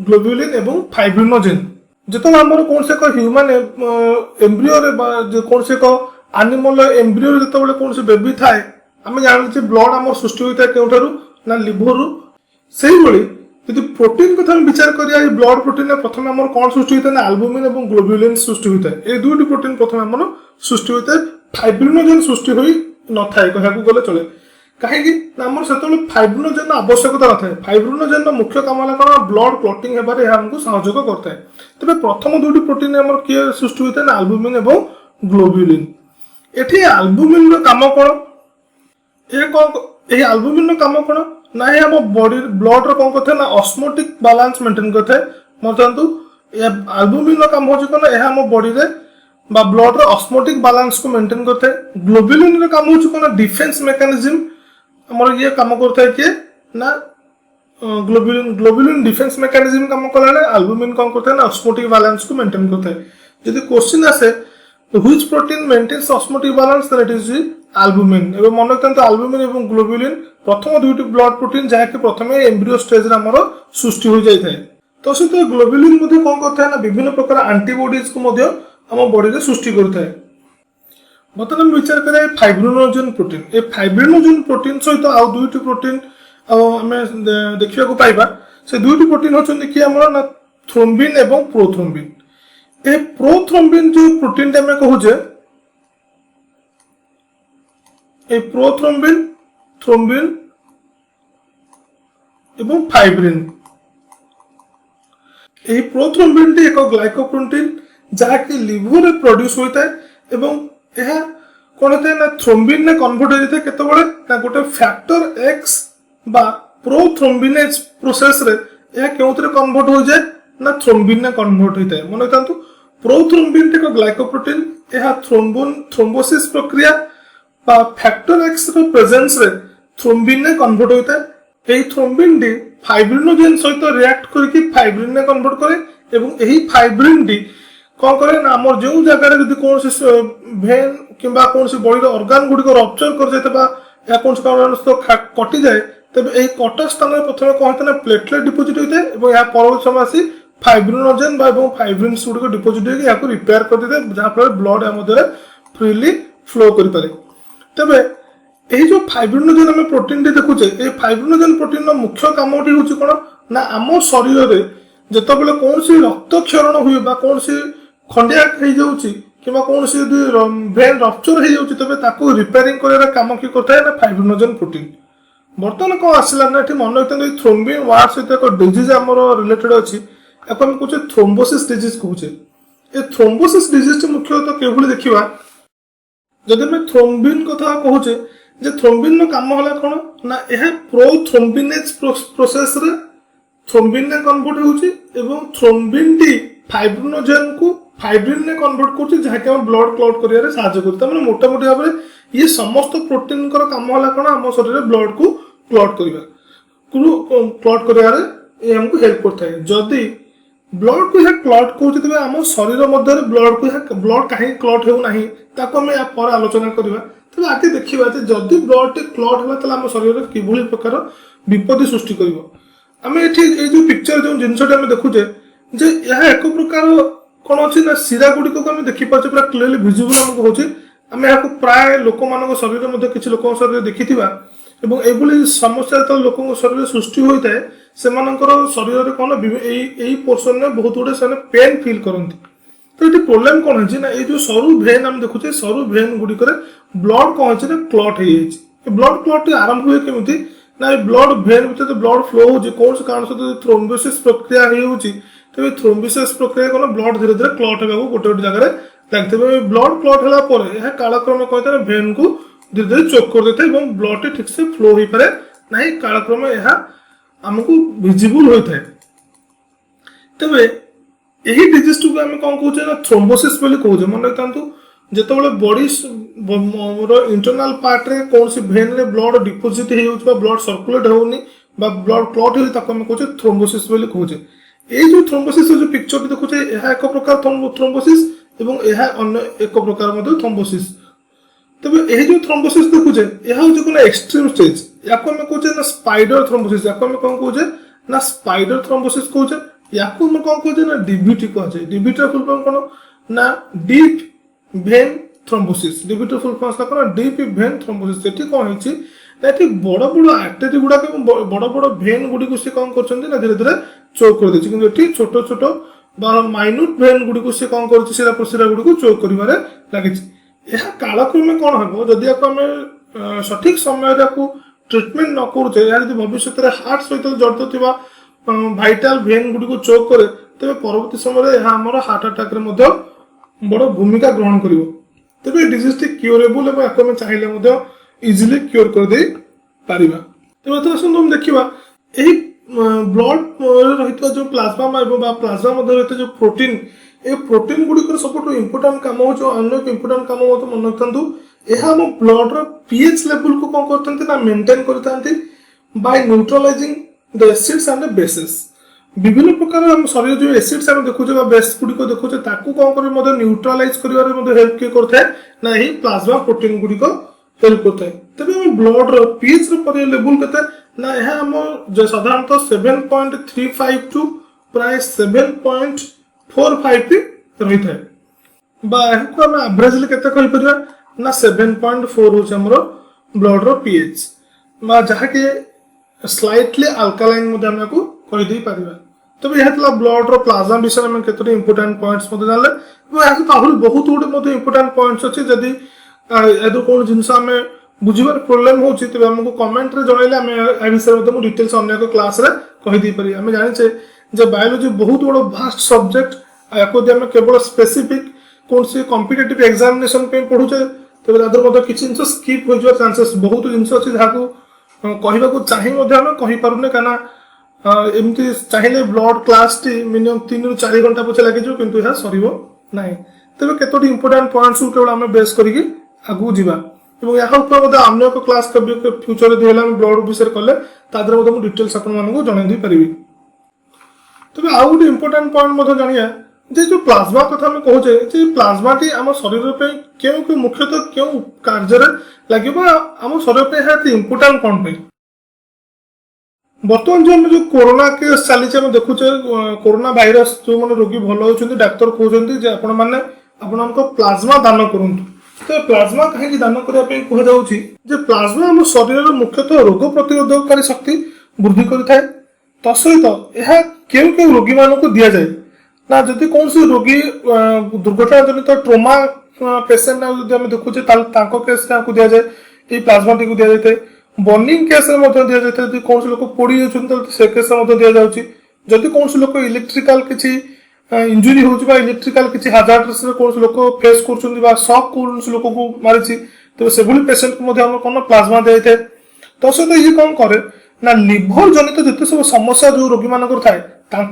ग्लोब्युलिन एवं फाइब्रिनोजेन जो आमर कौन से ह्यूमन एम्ब्रियो कौन से एनिमल एम्ब्रियो जो कौन से बेबी थाए आम जाने ब्लड आम सृष्टि होता है केउठारु ना लिभर से यदि प्रोटीन कथा विचार करिया ब्लड प्रोटीन प्रथम आम कौन सृष्टि होता है आल्बुमिन और ग्लोब्युलिन सृष्टि होता है ये दुईटी प्रोटीन प्रथम आम सृष्टि होता है फाइब्रिनोजेन सृष्टि हो न था कहूँ गले चले कहीं आम से फाइब्रिनोजेन आवश्यकता न था फाइब्रिनोजेन मुख्य काम है कौन ब्लड क्लटिंग होबार आमको सहयोग करता है तेज प्रथम दुईटी प्रोटीन आम किए सृष्टि होता है आल्बुमिन और ग्लोब्युलिन एठी आल्बुमिन काम कौन ये आल्बुमिन काम कौन ना ये आम बॉडी ब्लड कौन करता है ना ऑस्मोटिक बैलेंस मेंटेन करता है मतलब आल्बुमिन काम हो कौन यह आम बॉडी रे बा ब्लड रे ऑस्मोटिक बैलेंस को मेंटेन करता है ग्लोब्युलिन रे काम हो कौन डिफेंस मैकेनिज्म हमर ये काम करता है कि ना ग्लोब्युलिन डिफेंस मैकेनिज्म काम कला आल्बुमिन कौन करता है ना ऑस्मोटिक बैलेंस को मेंटेन करता है यदि क्वेश्चन आसे which protein maintains osmotic balance then it is albumin एवं मन रखते आल्बुमिन एवं ग्लोब्युलिन प्रथम दुईटी ब्लड प्रोटीन जहाँकि प्रथम एम्ब्रियो स्टेज रे हमर सृष्टि हो जाय थाए तो सहित ग्लोब्युलिन मध्ये कौन करता है ना विभिन्न प्रकार एंटीबॉडीज को मध्ये हम बॉडी रे सृष्टि करता है बर्तमान विचार करें फाइब्रिनोजेन प्रोटीन ये फाइब्रिनोजेन प्रोटीन सहित आउ दुईटी प्रोटीन आम देखा पाइबा से दुईटी प्रोटीन होचंदी कि हमर ना थ्रोम्बिन एवं प्रोथ्रोम्बिन ए प्रोथ्रोम्बिन जो प्रोटीन आम कहूचे ए प्रोथ्रोम्बिन थ्रोम्बिन एवं फाइब्रिन ए प्रोथ्रोम्बिन टी एक ग्लाइकोप्रोटीन जहाँकि लिवर रे प्रोड्यूस होता है एवं यह कौन होता है ना थ्रोम्बिन ने कन्वर्ट हो जाता है केतबेले ना गोटे फैक्टर एक्स बा प्रोथ्रोम्बिनेज प्रोसेस रे यह केउतरे कन्वर्ट हो जाए ना थ्रोम्बिन ने कन्वर्ट होता है मन रखता प्रोथ्रोम्बिन टी ग्लाइकोप्रोटीन यह थ्रोम्बोसिस प्रक्रिया बा फैक्टर एक्स रो प्रेजेंस रे थ्रोम्बिन ने कन्वर्ट होता है एही थ्रोम्बिन टी फाइब्रिनोजेन सहित रिएक्ट करके फाइब्रिन ने कन्वर्ट करे एवं एही फाइब्रिन टी कौन करे ना आम जो जगह कौन भेन कि कौन बॉडी ऑर्गन गुड़िक रप्चर कर जाए कौन कारण कटि जाए तेज यही कटा स्थान में प्रथम कौन होता है ना प्लेटलेट डिपोजिट होता है और यहाँ परवर्त समय आसी फाइब्रिनोजेन फाइब्रिन्स गुड़िक डिपोजिट होकर रिपेयर कर देते जहाँफल ब्लड आम फ्रीली फ्लो करें तेज यही जो फाइब्रिनोजेन आम प्रोटीन देखुचे ये फाइब्रिनोजेन प्रोटीन मुख्य कम हूँ कौन ना आम शरीर में जितेबाला कौन सी रक्त क्षरण हुए कौन सी खंडिया कि कौन सी भेन रप्चर हो जाए रिपेयरिंग कर कम किए करता है ना फाइब्रिनोजेन प्रोटीन बर्तमान कौन आसला ना मन रखते थ्रोम्बिन वार्ड सहित एक डिजीज आम रिलेटेड अच्छी या कहे थ्रोम्बोसिस डिजीज कहे ये थ्रोम्बोसिस डिजीज मुख्यतः केवल देखा जदि आम थ्रोम्बिन कथा कहे जे थ्रोम्बिन काम है कौन ना यह प्रोथ्रोम्बिनेज प्रोसेस रे थ्रोम्बिन ने कन्वर्ट होउची एवं थ्रोम्बिन टी फाइब्रिनोजेन को फाइब्रिन ने कन्वर्ट करछि जहाँकि हम ब्लड क्लॉट करियारे साहाय्य करता माने मोटा मोटी भाव ये समस्त प्रोटीन कर काम होला कोन हम शरीर में ब्लड को क्लॉट करिवा क्लॉट करियारे ये हमको हेल्प करता है जदि ब्लड को क्लॉट करछि तबे हम शरीर मध्य ब्लड को ब्लड काहे क्लॉट हेउ नाही ताको हम पर आलोचना करिवा तबे आगे देखिबा जे जदि ब्लड क्लॉट होला तले हम शरीर में किभली प्रकार विपत्ति सृष्टि करिवो आम ये जो पिक्चर जो जिनसा देखुचे जे यह एक प्रकार कौन अच्छी ना शिरा गुड़िक को देखिपे पूरा क्लीयरली भिजिबल आमको होची आम यहाँ प्राय लोक मान शरीर में किसी लोक शरीर देखी एभली समस्या जो लोक शरीर सृष्टि होता है से शरीर में कौन यही पोर्सन में बहुत गुड़े से पेन फिल करती तो ये प्रोब्लेम कौन है ना ये जो सरु भेन आम देखुचे सरु भेन गुड़िक ब्लड कौन है क्लॉट हो ब्लड क्लॉट आरंभ हुए केमी ना ब्लड भेन भर ब्लड फ्लो हो कौन से कारण से थ्रोम्बोसिस प्रक्रिया होती तेज थ्रोम्बोसिस प्रक्रिया कौन ब्लड धीरे धीरे क्लॉट होगा गोटे गोटे जगह लगे ब्लड क्लॉट होगा कालक्रम कहते हैं भेन को धीरे धीरे चोक कर देते हैं ब्लड ठीक से फ्लो हो पाए ना कालक्रम यह आमको विजिबल होता है तेज यही डिजीज को आम कौन कहे ना थ्रोम्बोसिस कहते मन रखता जिते बॉडी इंटरनल पार्ट रे कौन सी भेन रे ब्लड डिपोजिट हो ब्लड सर्कुलेट होनी ब्लड क्लॉट हो कहे थ्रोम्बोसिस कहते ये जो थ्रोम्बोसिस जो पिक्चर देखुचे यह एक प्रकार थ्रोम्बोसिस एवं यह अन्य एक प्रकार थ्रोम्बोसिस तेज यह जो थ्रोम्बोसिस देखुचे यह हूँ एक्सट्रीम स्टेज याको आम कहे ना स्पाइडर थ्रोम्बोसिस, याको आम कौन कहे ना स्पाइडर थ्रोम्बोसिस कहे, याको आम कौन कहे ना डीबीटी कहे। डीबीटी फुल फॉर्म कौन ना deep vein thrombosis. DBT full form कौन डीप भेन थ्रोम्बोसिस। ये कौन है बड़ बड़ आर्टरी गुड़ाक बड़ बड़ भेन गुड़ी को सी कौन कर धीरे धीरे चोक कर देती, छोट छोट माइन्यूट भेन गुड़ी को सी कौन कर शिरा प्रशिरा गुड़ी को चोक कर लगी। यह कालक्रमे कौन हम जदि आम सठिक समय ट्रिटमेंट न करुचे, भविष्य में हार्ट सहित जड़ित थी भाइटाल भेन गुड़ी को चोक करे, तेज परवर्ती समय आम हार्ट अटैक बड़ भूमिका ग्रहण कर। तेज डिजीज टी क्यूरेबल और चाहिए इजिली क्योर कर दे पारिबा। तेज आसतु हम देखा यही ब्लड रही जो प्लाज्मा प्लाज्मा रही जो प्रोटीन, ये प्रोटीन गुड़िक सब इंपोर्टाट कम हो अन्य इंपोर्टाट कम मन रखु यह आम ब्लड पीएच लेवल को कौन करते मेंटेन करते by neutralizing the acids and bases. विभिन्न प्रकार हम शरीर जो एसिड्स आम देखुचे बेस गुड़िक देखुचे ताकू कौन कर न्यूट्रलाइज कर हेल्प किए करता है ना यही प्लाज्मा प्रोटीन गुड़िक हेल्प करता है। तेज ब्लड पीएच लेवल के ना यह आम साधारणतः 7.35 टू प्राय 7.45 रही है, आम एवरेजली केते ना 7.4 हो ब्लड रो पीएच जहाँकि स्लाइटली अल्कालाइन कहीदे पार। तब यह ब्लड रो प्लाज्मा विषय में केतोटी इंपोर्टेंट पॉइंट्स जानले आहरी बहुत गुटे इंपोर्टेंट पॉइंट्स अच्छे। जदि कौन जिन आम बुझार प्रोब्लेम होती तेज आमको कमेंट रे जनइले आम विषय डिटेल्स अन्य क्लास रे कहीदे पारि। आम जाचे जे बायोलोजी बहुत बड़ भास्ट सब्जेक्ट, या केवल स्पेसिफिक कौन सी कॉम्पिटिटिव एग्जामिनेशन पढ़ुचे तेज किसी जिन स्किप हो चांसेस बहुत जिन अच्छी जहाँ कहवाक चाहिए कही पारे कहीं एमती चाहिए ब्लड क्लास टी मिनिमम 3 ରୁ 4 घंटा पचे लगे किंतु यह सर ना। तेज केतोटी इंपोर्टेंट पॉइंट्स को केवल आम बेस करके आगू जावा और अन्य एक क्लास फ्यूचर दिए ब्लड विषय कले मुझे डिटेल्स आपको जनई पारि। तेज आउ गोटे इंपोर्टेंट पॉइंट जानिया जो प्लाज्मा कथा आम कहे प्लाज्मा टी आम शरीर पे क्यों मुख्यतः क्यों कार्य लगे आम शरीर पे इंपोर्टाट कौन पे। बर्तमान जो कोरोना केस चली देखुचे कोरोना भाइरस जो मैंने रोगी भल होती डाक्तर कहते आप प्लाज्मा दान करूँ। तो प्लाज्मा कहीं दान करने कहुच्छी प्लाज्मा आम शरीर मुख्यतः रोग प्रतिरोधकारी शक्ति वृद्धि करें। तसहित यह क्यों क्यों रोगी मान को दि जाए ना जदि कौन सी रोगी दुर्घटना जनित ट्रोमा पेसेंट देखुचे केस दि जाए ये प्लाज्मा टी को दि जाए। बर्निंग केस दि जाए कौन से लोक पोड़ी जाती से केस दि जाऊँगी। जदि कौन से लोक इलेक्ट्रिकल किसी इंजुरी हो इलेक्ट्रिकल किसी हाजार्डस कौन से लोक फेस कर शॉक कौन से लोक को मारी तो से पेसेंट को कौन प्लाज्मा दि जाए। तो सहित ये कौन करे ना लिभर जनित जिते सब समस्या जो रोगी मान थाए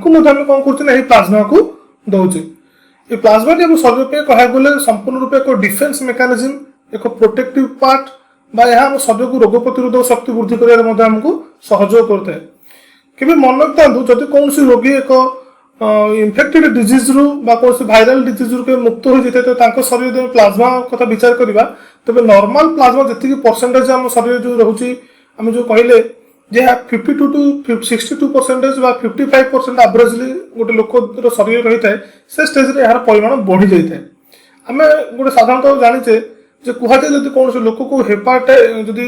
कौन कर प्लाज्मा को दौचे। ये प्लाज्मा टी शरीर पे कह गले संपूर्ण रूप एक डिफेन्स मेकानिज्म एक प्रोटेक्टिव पार्ट यह शरीर को रोग प्रतिरोधक शक्ति वृद्धि करमको सहयोग करता है। केवल मन रखता जब कौन सी रोगी एक इन्फेक्टेड डिजीज रु कौन सी भाइराल डिजीज रु मुक्त हो जाए तो शरीर प्लाज्मा कथा विचार करवा तेज नॉर्मल प्लाज्मा जी परसेंटेज आम शरीर जो रोचे आम जो कहले 52 to 62% 55% एवरेजली गोटे लोक शरीर रही है से स्टेज यार परिमाण बढ़ी जाए। आम गोटे साधारणतः जाचे कहुए जब कौन से लोक को हेपाटाइटिस जदि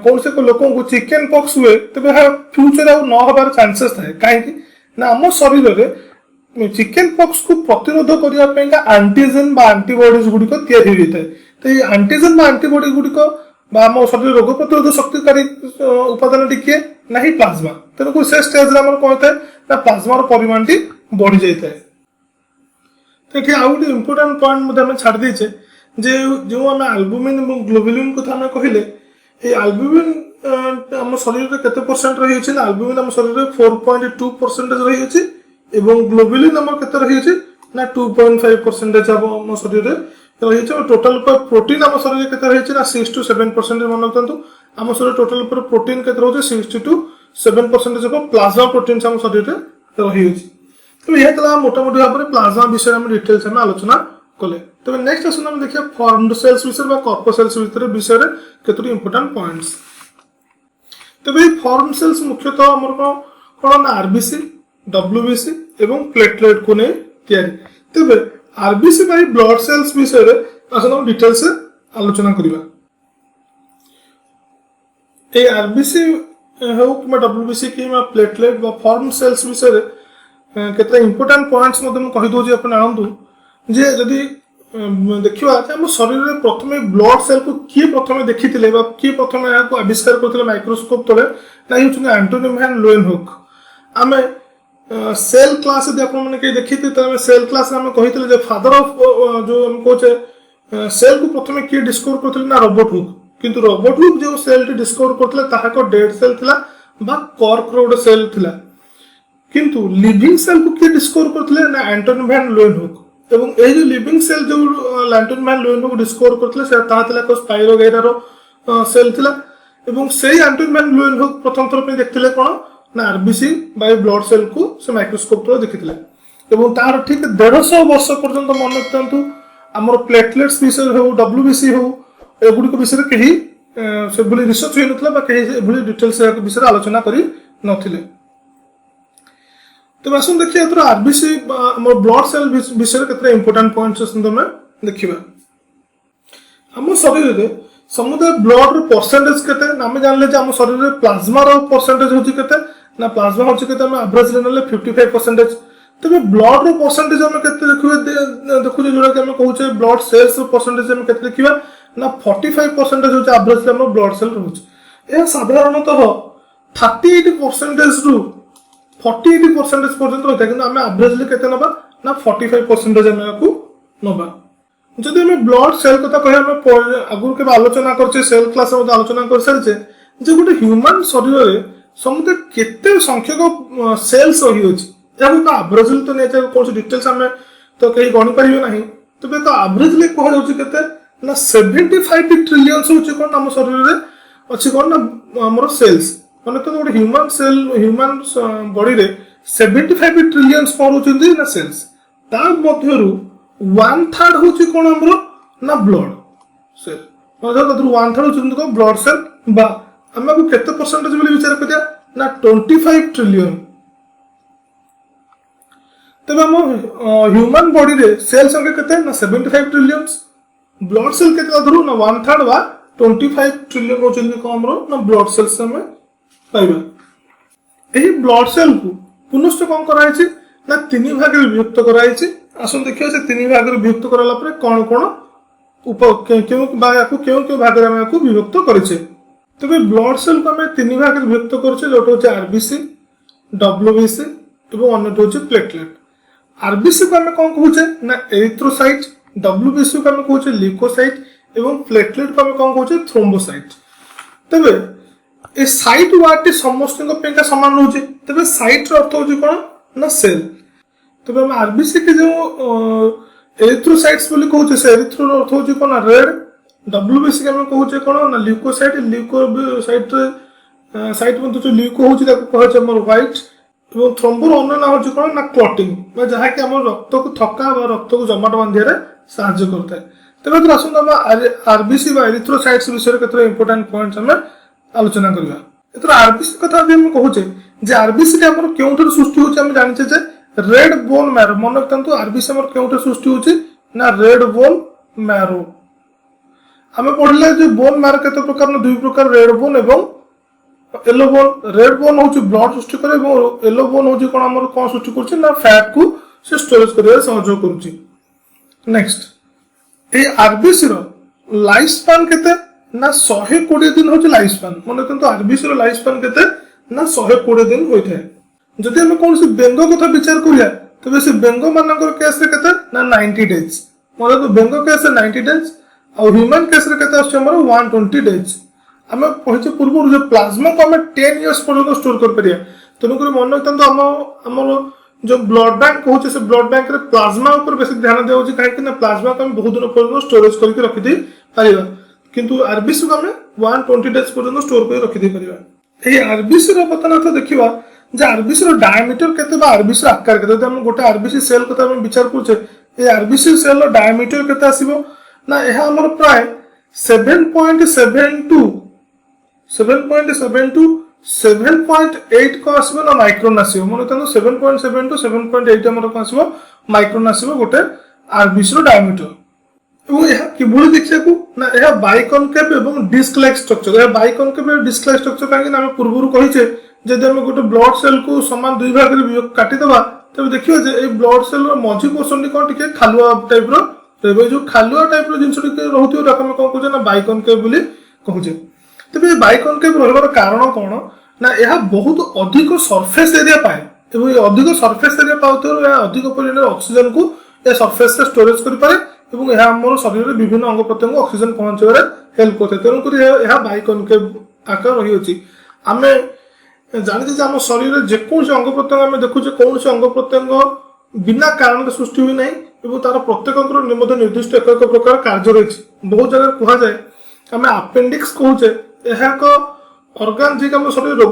कौन से लोक को चिकेन पॉक्स हुए तेज फ्यूचर आ न हबार चांसेस थाए कहीं ना आम शरीर में चिकेन पॉक्स को प्रतिरोध करने आंटीजेन आंटीबॉडीज गुड़िक या तो ये आंटीजेन आंटीबॉडी गुड़िक आम शरीर रोग प्रतिरोध शक्तिकारी उपादान टी किए ना ही प्लाज्मा। तेणुक से स्टेज कौन था ना प्लाज्मार परिमाण टी बढ़ी जाए। तो ये आउ गए इंपोर्टाट पॉइंट छाड़ देचे जो आम आल्बुमिन और ग्लोबुलिन कथा आम कहले ये आल्बुमिन आम शरीर में केते परसेंट रही ना आल्बुमिन आम शरीर में 4.2% रही ग्लोबुलिन आम केते रही ना 2.5% आम शरीर में रही। टोटाल प्रोटीन आम शरीर के रही ना 6 to 7% मन रखु आम शरीर टोटाल प्रोटीन के रोचे 60 to 7% प्लाज्मा प्रोटीन आम शरीर में रही। तो यह मोटामोटी भाव में प्लाज्मा विषय में डिटेल्स आम आलोचना कले। तब नेक्स्ट आसन आम देखिए फॉर्म्ड सेल्स विषय कॉर्पोसेल्स विषय केतोटी इंपोर्टेंट पॉइंट्स। तेबे फॉर्म सेल्स मुख्यतः हमर कोन ना आरबीसी डब्ल्यूबीसी एवं प्लेटलेट को नै तयारी तेबे आरबीसी बाय ब्लड सेल्स विषय रे आसन हम डिटेल से आलोचना करिबा ए आरबीसी हो कि डब्ल्यूबीसी कि प्लेटलेट बा फॉर्म सेल्स विषय रे केतरा इंपोर्टेंट पॉइंट्स मते कहि दोजी अपन आनंदु जे जदी देखिबा हम शरीर रे प्रथमे ब्लड सेल को किए प्रथमे देखिथिले बा किए प्रथमे या को आविष्कार करथिले माइक्रोस्कोप तले नाही छु एंटोनी वैन लोएनहोक आमे सेल क्लास यदि आपण माने के देखिते त सेल क्लास में कहिथिले जे फादर ऑफ जो हम कोचे सेल को प्रथमे किए डिस्कवर करथिले ना रोबोट हुक किंतु रोबोट हुक जो सेल टी डिस्कवर करथिले ताहा को डेड सेल थिला बा कॉर्क रो सेल थिला किंतु लिविंग सेल को किए डिस्कवर करथिले ना एंटोनी वैन लोएनहोक एवं ए जो लिविंग सेल जो एंटोनी वैन लोएनहोक डिस्कवर करथिले से ताहा थिला को स्पाइरोगैरा रो सेल थिला एवं सेही एंटोनी वैन लोएनहोक प्रथम थर पे देखथिले कोन ना आरबीसी बाय ब्लड सेल को से माइक्रोस्कोप तो देखिथिले एवं तार ठीक 150 वर्ष पर्यंत मन रखतंतु हमर प्लेटलेट्स विषय हो डब्ल्यूबीसी हो एगुडी को विषय केही से भली रिसर्च होई नथला बा केही भली डिटेल्स विषय आलोचना करी नथिले तो आसुन देखिए एतर आरबीसी हमर ब्लड सेल विषय केतरा इंपोर्टेंट पॉइंट्स असन तमे देखिबा हमर शरीर रे समुदाय ब्लड रो परसेंटेज केते नामे जानले जे हमर शरीर रे प्लाज्मा रो परसेंटेज होची केते ना प्लाज्मा होची केते हम एवरेज लेवल 55% तबे ब्लड रो परसेंटेज हम केते देखु जोरा के हम कहू छे ब्लड सेल्स रो परसेंटेज हम केते देखिबा ना 45% होची एवरेज लेवल ब्लड सेल रहउची ए साधारणतः 38% रु 48% पर्यंत रहता किंतु हम एवरेजली केते नबा ना 45% हम को नबा जदि हम ब्लड सेल कथा कहि हम आगु के आलोचना करछे सेल क्लास में आलोचना कर सरछे जे गोटे ह्यूमन शरीर रे समुदाय केते संख्यक सेल्स रही होची याको का एवरेजली तो नेचर कोन डिटेल्स हम तो कहीं गणि परिबे नाही तबे तो एवरेजली कह जाउची केते ना 75 ट्रिलियन होची कोन हम शरीर रे अछि कोन ना हमर सेल्स माने तो गोटे ह्यूमन सेल ह्यूमन बॉडी रे 75 ट्रिलियन कोन होची ना सेल्स ता मध्यरु 1/3 होची कोन हमरो ना ब्लड सेल मतलब तदरु 1/3 होची को ब्लड सेल बा हम को केते परसेंटेज बोली विचार करिया ना 25 ट्रिलियन तबे हम ह्यूमन बॉडी रे सेल संख्या केते ना 75 ट्रिलियन ब्लड सेल केते तदरु ना 1/3 बा 25 ट्रिलियन होची को हमरो ना ब्लड सेल्स में पाइबा एही ब्लड सेल को पुनश्च कोन कराई छी ना तीन भाग रे विभक्त कराई छी आसन देखियो से तीन भाग रे विभक्त कराला परे कोन कोन क्यों भाग रे हम को विभक्त करिसे तबे ब्लड सेल को हम तीन भाग रे विभक्त करछे जोटो होचे आरबीसी डब्ल्यूबीसी एवं अन्यটো होचे प्लेटलेट आरबीसी को हम कोन कहूचे ना एरिथ्रोसाइट डब्ल्यूबीसी को हम कहूचे ल्यूकोसाइट एवं प्लेटलेट को हम कोन कहूचे थ्रोम्बोसाइट तबे ए साइट वाटी समस्त को पेका समान होचे तबे साइट रो अर्थ होचे कोन ना सेल तबे हम आरबीसी के जो एरिथ्रोसाइट्स बोली कहूचे से एरिथ्रो रो अर्थ होचे कोन रेड डब्ल्यूबीसी के हम कहूचे कोन ना ल्यूकोसाइट ल्यूकोसाइट साइट में जो ल्यूको होचे ताको कहचे हमर व्हाइट एवं थ्रोम्बोर अन्य ना होचे कोन ना क्लॉटिंग बा जहा कि हमर रक्त को थका बा रक्त को जमाट बांधिया रे सहायता करता है तबे तो आसुन हम आरबीसी बा एरिथ्रोसाइट्स विषय केतरा इंपोर्टेंट पॉइंट्स हम आलोचना करबा एतर आरबीसी कथा भी हम कहूचे जे आरबीसी के हमर केउठर सृष्टि होचे हम जानिचे जे रेड बोन मैरो मन रखतंतु आरबीसी हमर केउठर सृष्टि होचे ना रेड बोन मैरो हमें पढ़ले जे बोन मैरो केते प्रकार न दुई प्रकार रेड बोन एवं येलो बोन रेड बोन होची ब्लड सृष्टि करे एवं येलो बोन होची कोन हमर कोन सृष्टि करछि ना फैट को से स्टोरेज करे सहयोग करछि नेक्स्ट ए आरबीसी रो लाइफ स्पैन केते ना 120 दिन होची लाइफ स्पैन मन रखतंतु आरबीसी रो लाइफ स्पैन केते ना 120 दिन होइथे जदि हम कोन से बेंगो कथा विचार करिया तबे से बेंगो मानकर केस रे केते ना 90 डेज मतलब बेंगो केस 90 डेज और ह्यूमन केस रे केते आछे हमर 120 डेज हम पहुंचे पूर्व जो प्लाज्मा को हम 10 इयर्स पर्यंत स्टोर कर परिया तनु कर मन रखतंतु हमर जो ब्लड बैंक होचे से ब्लड बैंक रे प्लाज्मा ऊपर बेसी ध्यान देउ छी काहे कि ना प्लाज्मा को हम बहुत दिन पर्यंत स्टोरेज करके रखि दे परिबा किंतु आरबीसी को हम 120 डेज पर्यंत स्टोर कर रखि दे परिबा एही आरबीसी रो पता ना तो देखिबा जे आरबीसी रो डायमीटर केते बा आरबीसी रो आकार केते हम गोटे आरबीसी सेल कथा हम विचार करछे ए आरबीसी सेल रो डायमीटर केते आसीबो ना एहा हमर प्राय 7.72 7.8 कौन आसो ना माइक्रोन आसो मन था 7.7 टू 7.8 आम कौन आसो माइक्रोन आसो गोटे आरबीसी रो डायमीटर এবং ଏହା কিভাবে ଦେଖିବାକୁ ନା ଏହା ବାଇକନକେଭ ଏବଂ ଡିସ୍କ ଲାଇକ୍ ଷ୍ଟ୍ରକ୍ଚର ଏହା ବାଇକନକେଭ ଏବଂ ଡିସ୍କ ଲାଇକ୍ ଷ୍ଟ୍ରକ୍ଚର କାହିଁକି ନା ଆମେ ପୂର୍ବରୁ କହିଛେ ଯଦି ଆମେ ଗୋଟେ ବ୍ଲଡ ସେଲ୍ କୁ ସମାନ ଦୁଇ ଭାଗରେ କାଟିଦେବା ତେବେ ଦେଖିବା ଯେ এই ବ୍ଲଡ ସେଲ୍ ର ମଝି ପୋର୍ସନ ଟି କ'ଣ ଟିକେ ଖାଲୁଆ ଟାଇପ ର ରହିବ ଯୋଉ ଖାଲୁଆ ଟାଇପ ର ଜିନିଷ ଟିକେ ରହୁଥିବ ତାକୁ ଆମେ କ'ଣ କହୁଛେ ନା ବାଇକନକେଭ ବୋଲି କହୁଛେ ତେବେ এই ବାଇକନକେଭ ରହିବାର କାରଣ କ'ଣ ନା ଏହା ବହୁତ ଅଧିକ ସରଫେସ୍ ଏରିଆ ପାଏ ଏବଂ এই ଅଧିକ ସରଫେସ୍ ଏରିଆ ପାଉଥିବାରୁ ଏହା ଅଧିକ ପରିମାଣରେ ଅକ୍ସିଜେନ କୁ ଏ ସରଫେସ୍ ରେ ଷ୍ଟୋରେଜ କରିପାରେ এবং ଏହା ଆମର ଶରୀରରେ ବିଭିନ୍ନ ଅଙ୍ଗ ପ୍ରତ୍ୟଙ୍ଗ ଅକ୍ସିଜେନ ପହଞ୍ଚାଇବାରେ ହେଲ୍ପ କରିଥାଏ ତେଣୁକରି ଏହା ବାଇକନକେଭ ଆକାର ରହିଅଛି ଆମେ ଜାଣିଛେ ଯେ ଆମ ଶରୀରରେ ଯେକୌଣସି ଅଙ୍ଗ ପ୍ରତ୍ୟଙ୍ଗ ଆମେ ଦେଖୁଛେ କୌଣସି ଅଙ୍ଗ ପ୍ରତ୍ୟଙ୍ଗ ବିନା କାରଣରେ ସୃଷ୍ଟି ହୁଏ ନାହିଁ ଏବଂ ତାର ପ୍ରତ୍ୟେକଙ୍କର ମଧ୍ୟ ନିର୍ଦ୍ଦିଷ୍ଟ ଏକ ଏକ ପ୍ରକାର କାର୍ଯ୍ୟ ରହିଛି ବହୁତ ଜାଗାରେ କୁହାଯାଏ ଆମେ ଆପେଣ୍ଡିକ୍ସ କହୁଛେ ଏହା ଏକ ଅର୍ଗାନ ଯିଏକି ଆମ ଶରୀରରେ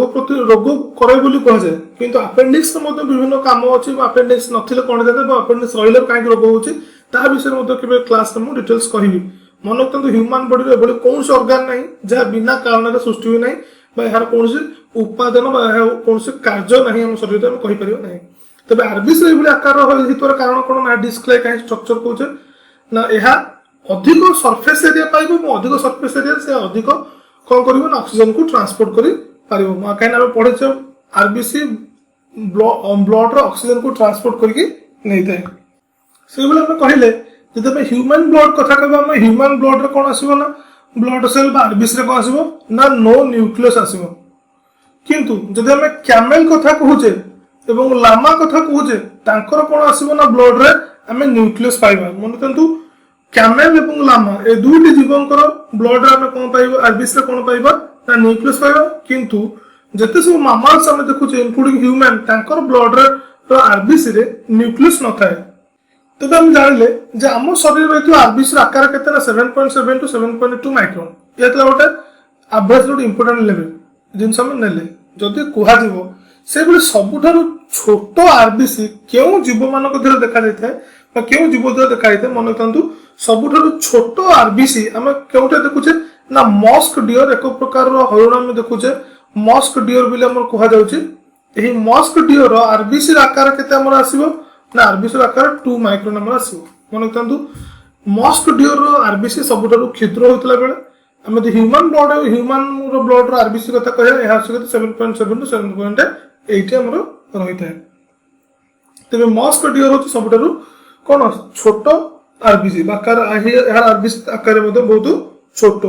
ରୋଗ କରେ ବୋଲି କୁହାଯାଏ କିନ୍ତୁ ଆପେଣ୍ଡିକ୍ସର ମଧ୍ୟ ବିଭିନ୍ନ କାମ ଅଛି ଆପେଣ୍ଡିକ୍ସ ନଥିଲେ କ'ଣ ହେଇଥାଏ ବା ଆପେଣ୍ଡିକ୍ସ ରହିଲେ କାହିଁକି ରୋଗ ହେଉଛି ତା ବିଷୟରେ ମଧ୍ୟ କେବେ କ୍ଲାସରେ ମୁଁ ଡିଟେଲ୍ସ କହିବି ମନେ ରଖନ୍ତୁ ହ୍ୟୁମାନ ବଡିରେ ଏଭଳି କୌଣସି ଅର୍ଗାନ ନାହିଁ ଯାହା ବିନା କାରଣରେ ସୃଷ୍ଟି ହୁଏ ନାହିଁ ବା ଏହାର କୌଣସି ଉପାଦାନ ବା ଏହା କୌଣସି କାର୍ଯ୍ୟ ନାହିଁ ଆମ ଶରୀରରେ ଆମେ କହିପାରିବା ନାହିଁ ତେବେ ଆରବିସି ଏଭଳି ଆକାର ହୋଇଥିବାର କାରଣ କ'ଣ ନା ଡିସ୍କ ଲାଇକ୍ କାହିଁ ଷ୍ଟ୍ରକ୍ଚର କହୁଛେ ନା ଏହା ଅଧିକ ସରଫେସ୍ ଏରିଆ ପାଇବ ଏବଂ ଅଧିକ ସରଫେସ୍ ଏରିଆରେ ସେ ଅଧିକ କ'ଣ କରିବ ନା ଅକ୍ସିଜେନକୁ ଟ୍ରାନ୍ସପୋର୍ଟ କରିପାରିବ କାହିଁକିନା ଆମେ ପଢ଼ିଛେ ଆରବିସି ବ୍ଲଡର ଅକ୍ସିଜେନକୁ ଟ୍ରାନ୍ସପୋର୍ଟ କରିକି ନେଇଥାଏ ସେଇଭଳି ଆମେ କହିଲେ ଯଦି ଆମେ ହ୍ୟୁମାନ ବ୍ଲଡ କଥା କହିବା ଆମେ ହ୍ୟୁମାନ ବ୍ଲଡରେ କ'ଣ ଆସିବ ନା ବ୍ଲଡ ସେଲ୍ ବା ଆରବିସିରେ କ'ଣ ଆସିବ ନା ନୋ ନ୍ୟୁକ୍ଲିୟସ୍ ଆସିବ କିନ୍ତୁ ଯଦି ଆମେ କ୍ୟାମେଲ କଥା କହୁଛେ ଏବଂ ଲାମା କଥା କହୁଛେ ତାଙ୍କର କ'ଣ ଆସିବ ନା ବ୍ଲଡରେ ଆମେ ନ୍ୟୁକ୍ଲିୟସ୍ ପାଇବା ମନେ ରଖନ୍ତୁ କ୍ୟାମେଲ ଏବଂ ଲାମା ଏ ଦୁଇଟି ଜୀବଙ୍କର ବ୍ଲଡରେ ଆମେ କ'ଣ ପାଇବା ଆରବିସିରେ କ'ଣ ପାଇବା ନା ନ୍ୟୁକ୍ଲିୟସ୍ ପାଇବା କିନ୍ତୁ ଯେତେ ସବୁ ମାମାଲ୍ସ ଆମେ ଦେଖୁଛେ ଇନକ୍ଲୁଡିଂ ହ୍ୟୁମାନ ତାଙ୍କର ବ୍ଲଡରେ ଆରବିସିରେ ନ୍ୟୁକ୍ଲିୟସ୍ ନଥାଏ ତେବେ ଆମେ ଜାଣିଲେ ଯେ ଆମ ଶରୀରରେ ରହିଥିବା ଆରବିସିର ଆକାର କେତେ ନା 7.7 ଟୁ 7.2 ମାଇକ୍ରୋନ୍ ଏହା ଥିଲା ଗୋଟେ ଆଭରେଜ ଗୋଟେ ଇମ୍ପୋର୍ଟାଣ୍ଟ ଲେଭେଲ ଜିନିଷ ଆମେ ନେଲେ ଯଦି କୁହାଯିବ ସେଭଳି ସବୁଠାରୁ ଛୋଟ ଆରବିସି କେଉଁ ଜୀବମାନଙ୍କ ଦେହରେ ଦେଖାଯାଇଥାଏ ବା କେଉଁ ଜୀବ ଦେହରେ ଦେଖାଯାଇଥାଏ ମନେ ରଖନ୍ତୁ ସବୁଠାରୁ ଛୋଟ ଆରବିସି ଆମେ କେଉଁଟା ଦେଖୁଛେ ନା ମସ୍କ ଡିଅର ଏକ ପ୍ରକାରର ହରିଣ ଆମେ ଦେଖୁଛେ ମସ୍କ ଡିଅର ବୋଲି ଆମର କୁହାଯାଉଛି ଏହି ମସ୍କ ଡିଅର ଆରବିସିର ଆକାର କେତେ ଆମର ଆସିବ ନା ଆରବିସିର ଆକାର 2 ମାଇକ୍ରୋନ୍ ଆମର ଆସିବ ମନେ ରଖନ୍ତୁ ମସ୍କ ଡିଅର ଆରବିସି ସବୁଠାରୁ କ୍ଷୁଦ୍ର ହୋଇଥିଲା ବେଳେ ଆମେ ଯଦି ହ୍ୟୁମାନ ବ୍ଲଡର ଆରବିସି କଥା କହିବା ଏହା ଆସୁଛି 7.7 ଟୁ 7.8 ଆମର ରହିଥାଏ ତେବେ ମସ୍କ ଡିଅର ହେଉଛି ସବୁଠାରୁ କ'ଣ ଛୋଟ ଆରବିସି ଏହାର ଆରବିସି ଆକାରରେ ମଧ୍ୟ ବହୁତ ଛୋଟ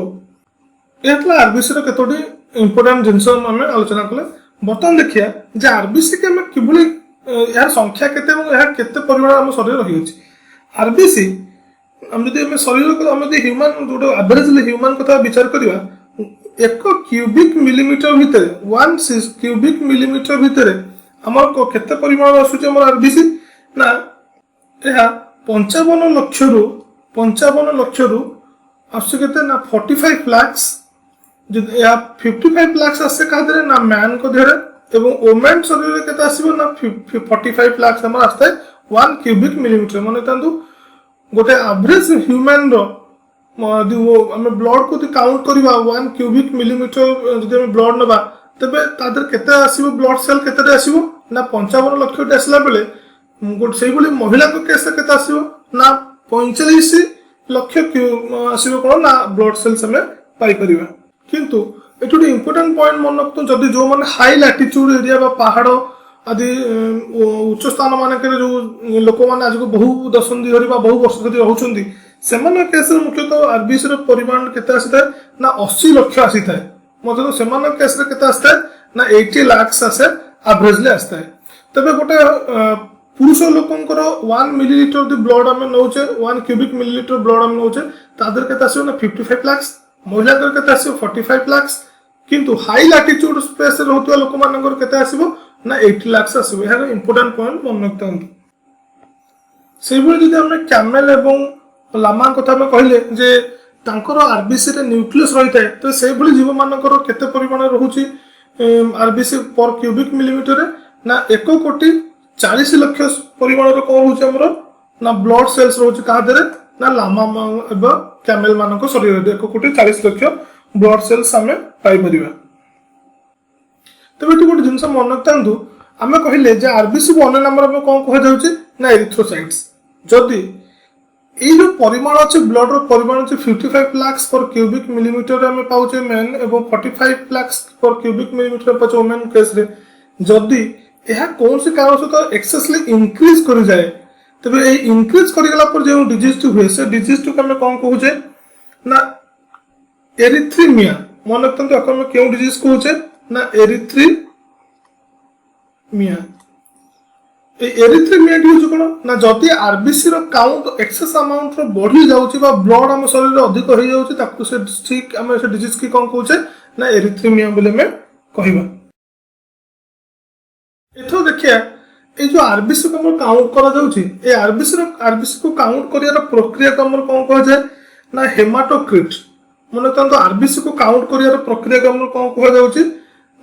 ଏହା ଥିଲା ଆରବିସିର କେତୋଟି ଇମ୍ପୋର୍ଟାଣ୍ଟ ଜିନିଷ ଆମେ ଆଲୋଚନା କଲେ ବର୍ତ୍ତମାନ ଦେଖିବା ଯେ ଆରବିସି ଆମେ କିଭଳି ଏହାର ସଂଖ୍ୟା କେତେ ଏବଂ ଏହା କେତେ ପରିମାଣ ଆମ ଶରୀରରେ ରହିଅଛି ଆରବିସି ଆମେ ଯଦି ଆମେ ଶରୀର ଆମେ ଯଦି ହ୍ୟୁମାନ ଗୋଟେ ଆଭରେଜ ହ୍ୟୁମାନ କଥା ବିଚାର କରିବା 1 କ୍ୟୁବିକ୍ ମିଲିମିଟର ଭିତରେ 1 କ୍ୟୁବିକ୍ ମିଲିମିଟର ଭିତରେ ଆମର କେତେ ପରିମାଣ ଆସୁଛି ଆମର ଆରବିସି ନା ଏହା 55 ଲକ୍ଷରୁ ଆସୁଛି କେତେ ନା 45 ଲାକ୍ସ ଯଦି ଏହା 55 ଲାକ୍ସ ଆସେ କାହା ନା ମ୍ୟାନଙ୍କ ଦେହରେ ଏବଂ ଓମେନ୍ ଶରୀରରେ କେତେ ଆସିବ ନା 45 ଲାକ୍ସ ଆମର ଆସିଥାଏ 1 କ୍ୟୁବିକ୍ ମିଲିମିଟର ମନେ ରଖନ୍ତୁ ଗୋଟେ ଆଭରେଜ ହ୍ୟୁମାନର ଯଦି ଆମେ ବ୍ଲଡକୁ ଯଦି କାଉଣ୍ଟ କରିବା 1 କ୍ୟୁବିକ୍ ମିଲିମିଟର ଯଦି ଆମେ ବ୍ଲଡ ନେବା ତେବେ ତା ଦେହରେ କେତେ ଆସିବ ବ୍ଲଡ ସେଲ୍ କେତେଟା ଆସିବ ନା 55 ଲକ୍ଷଟି ଆସିଲା ବେଳେ ସେଇଭଳି ମହିଳାଙ୍କ କେସରେ କେତେ ଆସିବ ନା 45 ଲକ୍ଷ ଆସିବ କ'ଣ ନା ବ୍ଲଡ ସେଲ୍ସ ଆମେ ପାଇପାରିବା କିନ୍ତୁ ଏଠି ଗୋଟେ ଇମ୍ପୋର୍ଟାଣ୍ଟ ପଏଣ୍ଟ ମନେ ରଖନ୍ତୁ ଯଦି ଯେଉଁମାନେ ହାଇ ଲାଟିଚ୍ୟୁଡ୍ ଏରିଆ ବା ପାହାଡ଼ ଆଦି ଉଚ୍ଚ ସ୍ଥାନ ମାନଙ୍କରେ ଯେଉଁ ଲୋକମାନେ ଆଜିକୁ ବହୁ ଦଶନ୍ଧି ଧରି ବା ବହୁ ବର୍ଷ ଧରି ରହୁଛନ୍ତି ସେମାନଙ୍କ କେସରେ ମୁଖ୍ୟତଃ ଆରବିସିର ପରିମାଣ କେତେ ଆସିଥାଏ ନା 80 ଲକ୍ଷ ଆସିଥାଏ ମଧ୍ୟ ସେମାନଙ୍କ କେସରେ କେତେ ଆସିଥାଏ ନା 80 ଲାକ୍ସ ଆସେ ଆଭରେଜଲି ଆସିଥାଏ ତେବେ ଗୋଟେ ପୁରୁଷ ଲୋକଙ୍କର 1 ମିଲିଲିଟର ଯଦି ବ୍ଲଡ ଆମେ ନେଉଛେ 1 କ୍ୟୁବିକ୍ ମିଲିଲିଟର ବ୍ଲଡ ଆମେ ନେଉଛେ ତା ଦେହରେ କେତେ ଆସିବ ନା 55 ଲାକ୍ସ ମହିଳାଙ୍କର କେତେ ଆସିବ 45 ଲାକ୍ସ କିନ୍ତୁ ହାଇ ଲାଟିଚ୍ୟୁଡ୍ ସ୍ପେସରେ ରହୁଥିବା ଲୋକମାନଙ୍କର କେତେ ଆସିବ ନା 80 ଲାକ୍ସ ଆସିବ ଏହାର ଇମ୍ପୋର୍ଟାଣ୍ଟ ପଏଣ୍ଟ ମନେ ରଖିଥାନ୍ତୁ ସେଇଭଳି ଯଦି ଆମେ କ୍ୟାମେଲ ଏବଂ ଲାମା କଥା ଆମେ କହିଲେ ଯେ ତାଙ୍କର ଆରବିସିରେ ନ୍ୟୁକ୍ଲିୟସ୍ ରହିଥାଏ ତ ସେଇଭଳି ଜୀବମାନଙ୍କର କେତେ ପରିମାଣ ରହୁଛି ଆରବିସି ପର କ୍ୟୁବିକ୍ ମିଲିମିଟରରେ ନା 1,40,00,000 ପରିମାଣର କ'ଣ ରହୁଛି ଆମର ନା ବ୍ଲଡ ସେଲ୍ସ ରହୁଛି କାହା ଦେହରେ ନା ଲାମା ଏବଂ କ୍ୟାମେଲ ମାନଙ୍କ ଶରୀରରେ 1,40,00,000 ବ୍ଲଡ ସେଲ୍ସ ଆମେ ପାଇପାରିବା तेज ये गोटे जिन मन रखता आम कहले आरबीसी को अन्य नाम कौन कहुचे ना एरिथ्रोसाइट्स। जदि ये जो परिमाण अच्छे ब्लड परिमाण अच्छे 55 लाख पर क्यूबिक मिलीमीटर आम पाचे मेन और 45 लाख पर क्यूबिक मिलीमीटर पाचे वुमेन केस रे जदि यह कौन सी कारण सहित एक्सेसली इंक्रीज कर जाए तेज ये इंक्रीज कर जो डिजीज हुए से डिजीज टू आम कौन कहुचे ना एरिथ्रीमिया। मन रखते आम क्यों डिजीज कहुचे ना एरिथ्रीमिया। एरिथ्रीमिया कौन ना जदि आरबीसी काउंट एक्सेस अमाउंट बढ़ी जाउची बा ब्लड आम शरीर अधिक हो जाउची ताकू से ठीक आम से डिजीज की कौन कहुचे ना एरिथ्रीमिया बोले में कहबा। एथो देखिया ए जो आरबीसी को काउंट करा जाउची ए आरबीसी को काउंट करियार प्रक्रिया को हमर कौन कह जाए ना हेमाटोक्रिट। मन तो आरबीसी को काउंट करियार प्रक्रिया को हमर कौन कह जाउची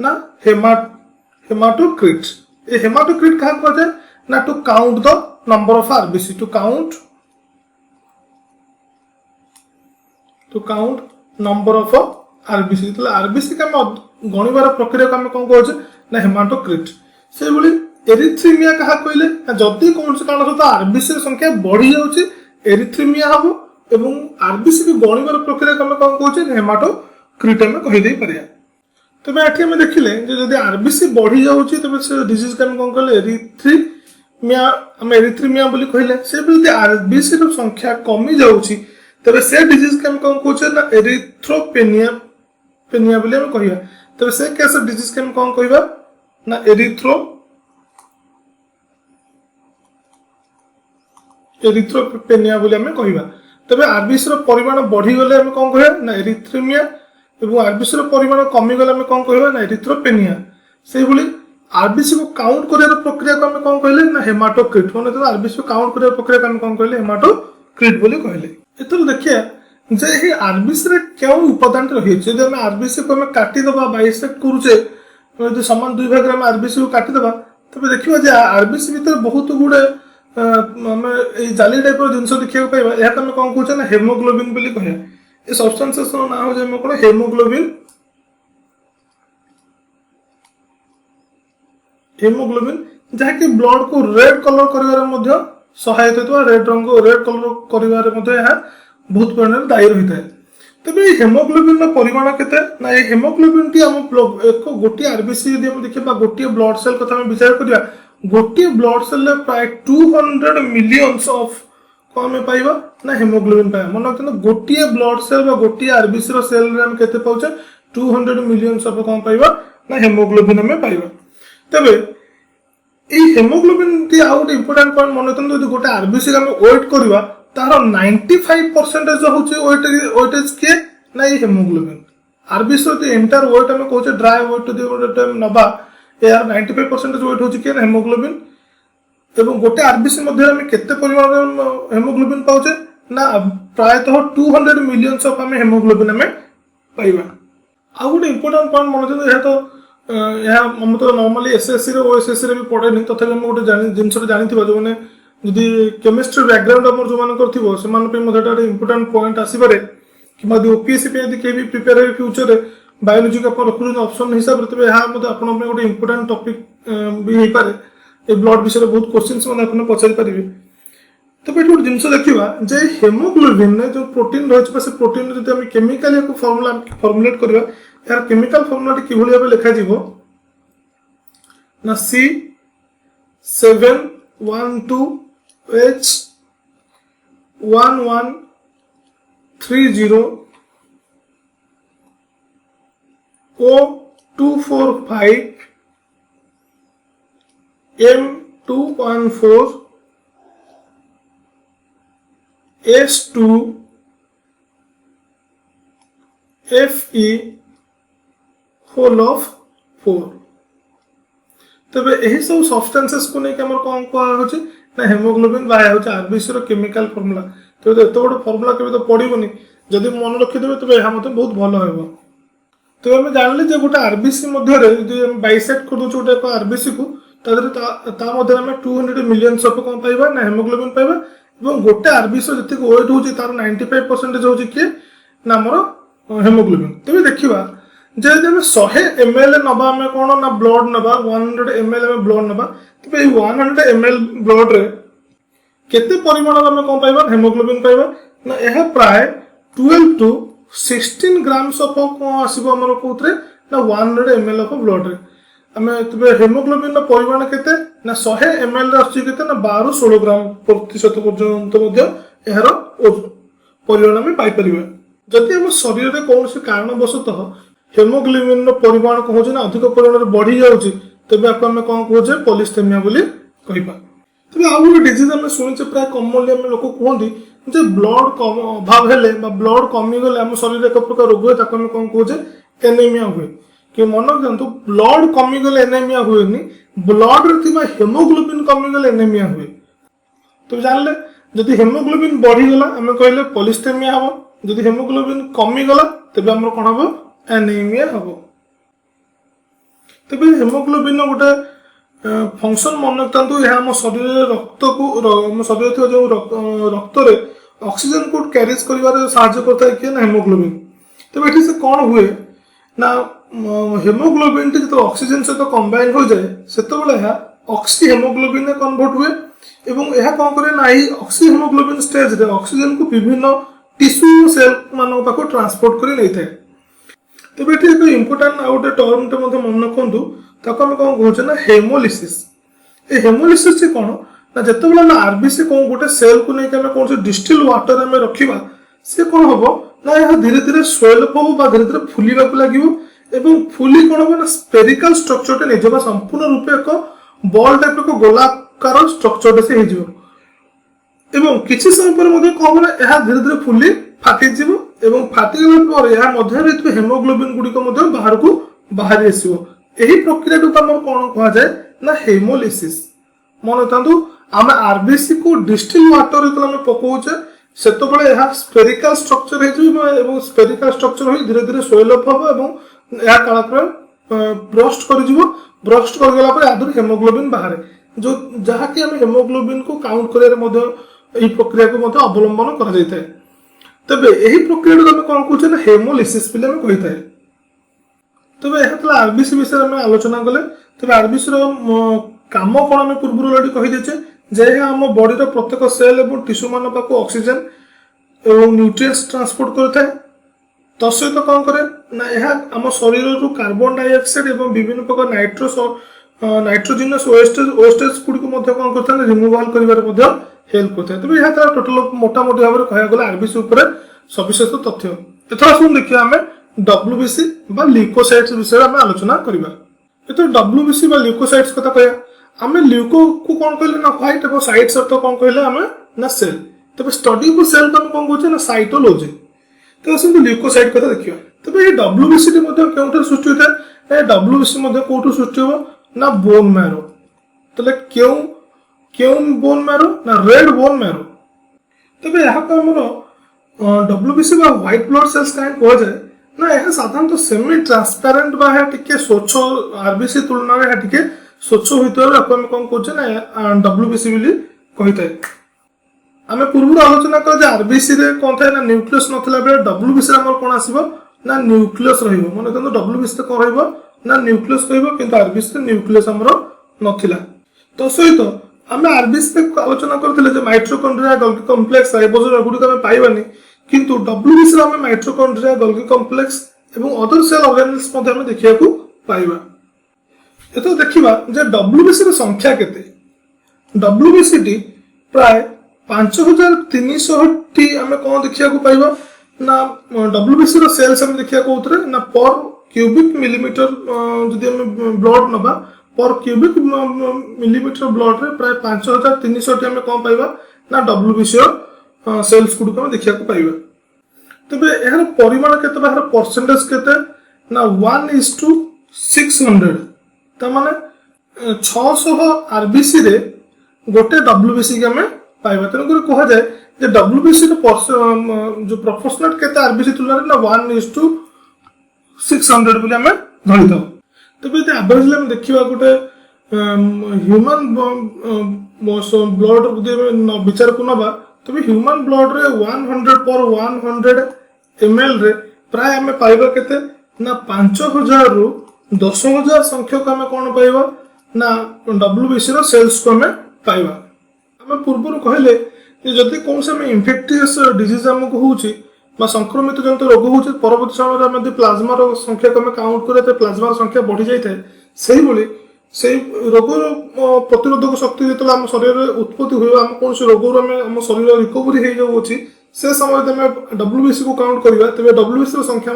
ना हेमाटोक्रिट। ए हेमाटोक्रिट कहा कह जाए ना to count the number of RBC to count number of RBC. तो आरबीसी का गणिबार प्रक्रिया को हम कौन कहे ना हेमाटोक्रिट। से भली एरिथ्रीमिया कहा कहले जदि कौन से कारण सहित आरबीसी संख्या बढ़ी जाउची एरिथ्रीमिया हबो एवं आरबीसी को गणिबार प्रक्रिया को हम कौन कहे हेमाटोक्रिट में कहि दे परिया। तबे एठी हम देखिले जदि आरबीसी बढ़ी जाउची तबे से डिजीज का हम कौन कहले एरिथ्रीमिया बोली कहले। से जदि आरबीसी रो संख्या कमी जाउची तबे से डिजीज का हम कौन कहे ना एरिथ्रोपेनिया बोली हम कहिया। तबे से केस डिजीज का हम कौन कहबा ना एरिथ्रोपेनिया बोली हम कहबा। तबे आरबीसी रो परिमाण बढ़ी गले हम कौन कहबा ना एरिथ्रीमिया एवं आरबीसी रो परिमाण कमी गले हम कौन कहबा ना एरिथ्रोपेनिया। से भली आरबीसी को काउंट करियार प्रक्रिया को हम कौन कहले ना हेमाटोक्रिट। माने तो आरबीसी को काउंट करियार प्रक्रिया को हम कौन कहले हेमाटोक्रिट बोली कहले। एतरो देखिया जे हे आरबीसी रे केउ उपादान रही छै। जे हम आरबीसी को हम काटी दबा बाइसेक्ट करूचे यदि समान दुई भाग में आरबीसी को काटी दबा तबे देखिबा जे आरबीसी भीतर बहुत गुडे हम ए जाली टाइप रो जिंस देखिया पाइबा। या हम कौन कहूचे ना हेमोग्लोबिन बोली कहया। ए सब्सटेंसेस रो नाम हो जे हम कोन हेमोग्लोबिन जहाँकि ब्लड को रेड कलर कर सहायता तो रेड रंग रेड कलर कर बहुत परिमाण दायी रही है। तेज ये हेमोग्लोबिन परिमाण केते ना ये हेमोग्लोबिन टी आम एक गोटे आरबीसी यदि हम देखिए गोटे ब्लड सेल कथा विचार करिया गोटे ब्लड सेल प्राय 200 मिलियंस ऑफ कौन पाइबा ना हेमोग्लोबिन पाइबा। मन रखते गोटे ब्लड सेल गोटे आरबीसी रो सेल रे हम केते पाउचे 200 मिलियंस ऑफ कौन पाइबा ना हेमोग्लोबिन हम पाइबा। तबे ए हेमोग्लोबिन टी आउट इंपोर्टेंट पॉइंट मन रखते यदि गोटे आरबीसी हम वेट करबा तार 95% होचे वेटेज के ना ये हेमोग्लोबिन। आरबीसी रो एंटायर वेट हम कहूचे ड्राई वेट जो नबा यार 95% वेट होची के हेमोग्लोबिन। एवं गोटे आरबीसी मध्य हम केते परिमाण हेमोग्लोबिन पाउचे ना प्रायतः 200 मिलियंस ऑफ हम हेमोग्लोबिन हम पाइबा। आ गोटे इंपोर्टेंट पॉइंट मन रखते यह तो हम तो नॉर्मली एसएससी रे ओएसएससी रे भी पढ़ेनी तथापि हम गोटे जिनस जानिथिबा जो माने यदि केमिस्ट्री बैकग्राउंड हमर जो मानकर थिबो से मान पे मधे एक इंपोर्टेंट पॉइंट आसीबारे कि मधे ओपीएससी पे यदि के भी प्रिपेयर है फ्यूचर रे बायोलॉजी का पर रखु ऑप्शन हिसाब रे तबे हा मधे आपन पे गोटे इंपोर्टेंट टॉपिक भी हे पारे। ए ब्लड विषय रे बहुत क्वेश्चंस मन आपन पछारि परिबे। तबे गोटे जिंस देखिबा जे हेमोग्लोबिन ने जो प्रोटीन रहछ से प्रोटीन जदि हम केमिकल को फॉर्मुलेट करबा यार केमिकल फॉर्मुला कि भली भाबे लिखा जीवो ना C712H1130 O245 M214 S2 Fe whole of 4। तबे एही सब सब्सटेंसेस को नहीं हमर कौन कहा होची ना हेमोग्लोबिन बाया होची आरबीसी रो केमिकल फार्मूला। तो एत बड़ फार्मूला केबे तो पड़िबोनी जदि मन रखि देबे तबे एहा मते बहुत भलो हेबो। तो हम जानले जे गोटे आरबीसी मध्य रे जे हम बाइसेक्ट कर दोछु गोटे आरबीसी को तादरे ता मध्य हम 200 मिलियन ऑफ कौन पाइबा ना हेमोग्लोबिन पाइबा। एवं गोटे आरबीसी जति वेट होची तार 95% होची के ना हमर हेमोग्लोबिन। तबे देखिबा जदि आम 100 ml नबा आम कौन ना ब्लड नबा 100 ml आम ब्लड नबा तेज 100 ml ब्लड रे केते परिमाण आम कौन पाइबा हेमोग्लोबिन पाइबा ना यह प्राय 12 टू 16 ग्राम्स ऑफ कौन आसो आम कौन ना 100 ml ऑफ ब्लड रे आम तेज हेमोग्लोबिन परिमाण केते ना 100 ml आसते ना 12-16 ग्राम प्रतिशत पर्यंत यार परिमाण आम पाइपर जदि आम शरीर में कौन से कारणवशतः हेमोग्लोबिन परिमाण कौन ना अधिक परिमाण में बढ़ी जाऊँगी तेज आपको आम कौन कहे पॉलीस्थेमिया बोली कहिबा। तेज आउ गोटे डिजीज आम शुणे प्राय कमनली आम लोक कहते जे ब्लड अभाव हेले ब्लड कमिगले आम शरीर एक प्रकार रोग हुए ताको कौन कहे एनेमिया हुए कि मन रखु ब्लड कमिगले एनेमिया हुएनि ब्लड रे हेमोग्लोबिन कमिगले एनेमिया हुए। तो जानले जदि हेमोग्लोबिन बढ़ीगला आम कहले पॉलीस्थेमिया हम जदि हेमोग्लोबिन कमिगला तेज आम कौन हम एनीमिया हम। तेज हेमोग्लोबिन गोटे फंक्शन मन रखता यह आम शरीर रक्त को शरीर जो रक्त ऑक्सीजन को कैरीज कर साहाय्य करता है किए ना हेमोग्लोबिन। तेज ये से कौन हुए ना हेमोग्लोबिन जो ऑक्सीजन सहित कंबाइन हो जाए से ऑक्सी हेमोग्लोबिन कन्वर्ट हुए एवं यह कौन करे ना ये ऑक्सी हेमोग्लोबिन स्टेज रे ऑक्सीजन को विभिन्न टिश्यू सेल मान पाक ट्रांसपोर्ट कर नहीं थाए। तेज ये एक इंपोर्टाट आउ गोटे टर्मटे मन रखु ताको आम कौन कहे ना हेमोलिसिस। ये हेमोलिसिस कौन ना जिते बड़े आरबीसी कौन गोटे सेल को लेकिन कौन से डिस्टिल वाटर आम रखा सी कौन हम ना यह धीरे धीरे स्वेलअप हम धीरे धीरे फुलवा लगे फुली कौन हम ना स्पेरिकल स्ट्रक्चर नहीं संपूर्ण रूपे एक बॉल टाइप एक गोलाकार स्ट्रक्चर से हो किसी समय पर कौन ना यह धीरे धीरे फुली फाटिजी फाटिगला हेमोग्लोबिन गुड़िक बाहर को बाहरी आसो यही प्रक्रिया कौन कह जाए ना हेमोलिसिस। मन रखु आम आरबीसी को डिस्टिल वाटर जो पकाचे से स्पेरिकल स्ट्रक्चर हो स्पेरिकल स्ट्रक्चर हो धीरे धीरे स्वेलअप हम कालक्रमे ब्रस्ट ब्रस्ट करगला आदि हेमोग्लोबिन बाहर जो जहाँकि आम हेमोग्लोबिन को काउंट कर प्रक्रिया को अवलंबन कर तेबे यही प्रक्रिया को कौन कहे ना हेमोलिसिस बोली आम कही थाए। तेज यह आरबीसी विषय में आलोचना कले तेज आरबीसी काम कौन आम पूर्व अलरेडी कहीदे जे आम बॉडी प्रत्येक सेल और टिश्यू मान पाक ऑक्सीजन और न्यूट्रिएंट्स ट्रांसपोर्ट करता है तसहित कौन करे ना यह आम शरीर कार्बन डाइऑक्साइड और विभिन्न प्रकार नाइट्रोजिनस वेस्टेज गुड़ी कौन करता है रिमूवाल कर हेल्प करता है। तेज यह टोटाल मोटामोटी भाव में कह गला आरबीसी सविशेष तथ्य। एथर आस देखिए आम डब्ल्यूबीसी ल्यूकोसाइट्स विषय में आलोचना करवा। तो डब्ल्यूबीसी ल्यूकोसाइट्स कथा कह आम ल्यूको को कौन कहले ना व्हाइट और साइट्स अर्थ कौन कहले आम ना सेल तेज स्टडी को सेल को कौन कहे ना साइटोलॉजी। तो आसतु ल्यूकोसाइट कथा देखिए तेज ये डब्ल्यूबीसी क्यों सृष्टि होता है डब्ल्यूबीसी कौटू सृष्टि हो ना बोन मैरो तेल क्यों क्यों बोन मैरो ना रेड बोन मैरो। तेज यहाँ डब्ल्यूबीसी व्हाइट ब्लड सेल्स कहीं कह जाए ना यह साधारणतः सेमी ट्रांसपेरेंट टे स्वच्छ आरबीसी तुलना में टे स्वच्छ होता कौन कहे ना डब्ल्यूबीसी कही थाए। आम पूर्व आलोचना कर आरबीसी कौन थाए ना न्यूक्लियस नाला बेले डब्ल्यूबीसी कौन आसो ना न्यूक्लियस मन देखो डब्ल्यूबीसी कौन रहा न्यूक्लियस कह आरबीसी न्यूक्लियस आमर नाला। तो सहित आम आरबीसी आलोचना करते माइट्रोकॉन्ड्रिया गोल्गी कॉम्प्लेक्स राइबोसोम गुड़िक आम पाइबानी किंतु डब्ल्यूबीसी आम माइट्रोकॉन्ड्रिया गोल्गी कॉम्प्लेक्स और अदर सेल ऑर्गेनेल्स देखा पाइबा। ये देखा जे डब्ल्यूबीसी संख्या केते डब्ल्यूबीसी टी प्राय 5300 टी आम कौन देखा पाइबा ना डब्ल्यूबीसी सेल्स आम देखा कौन ना पर क्यूबिक मिलीमीटर जदि ब्लड नबा पर क्यूबिक मिलीमीटर ब्लड रे प्राय 5300 टी आम कौन पाइबा ना डब्ल्यूबीसी सेल्स गुड़िक आम देखा पाइबा। तेबे यार परिमाण केते यार परसेंटेज केते ना 1:600 तमाने 600 आरबीसी रे गोटे डब्ल्यूबीसी के आम पाइबा। तेणुक कह जाए जे डब्ल्यूबीसी जो प्रोपोर्शनेट केते आरबीसी तुलना ना 1:600 बोली आम धरी था। तेबे यदि एवरेज आम देखा गोटे ह्यूमन ब्लड विचार को नवा तेज ह्यूमन ब्लड रे 100 पर 100 ml रे प्राय आम पाइबा केते ना 5000 रु 10000 संख्यक आम कौन पाइबा ना WBC रो सेल्स को आम पाइबा। आम पूर्व कहले जदि कौन से इन्फेक्टियस डिजीज आमको होउची बा संक्रमित जंतु रोग होउची परवर्ती समय में प्लाज्मा रो संख्या को आम काउंट करे प्लाज्मा संख्या बढ़ी जाए से रोग प्रतिरोधक शक्ति जो आम शरीर में उत्पत्ति हुए आम कौन से रोग आम शरीर रिकवरी हो जाऊँगी से समय WBC को काउंट करवा तेज WBC संख्या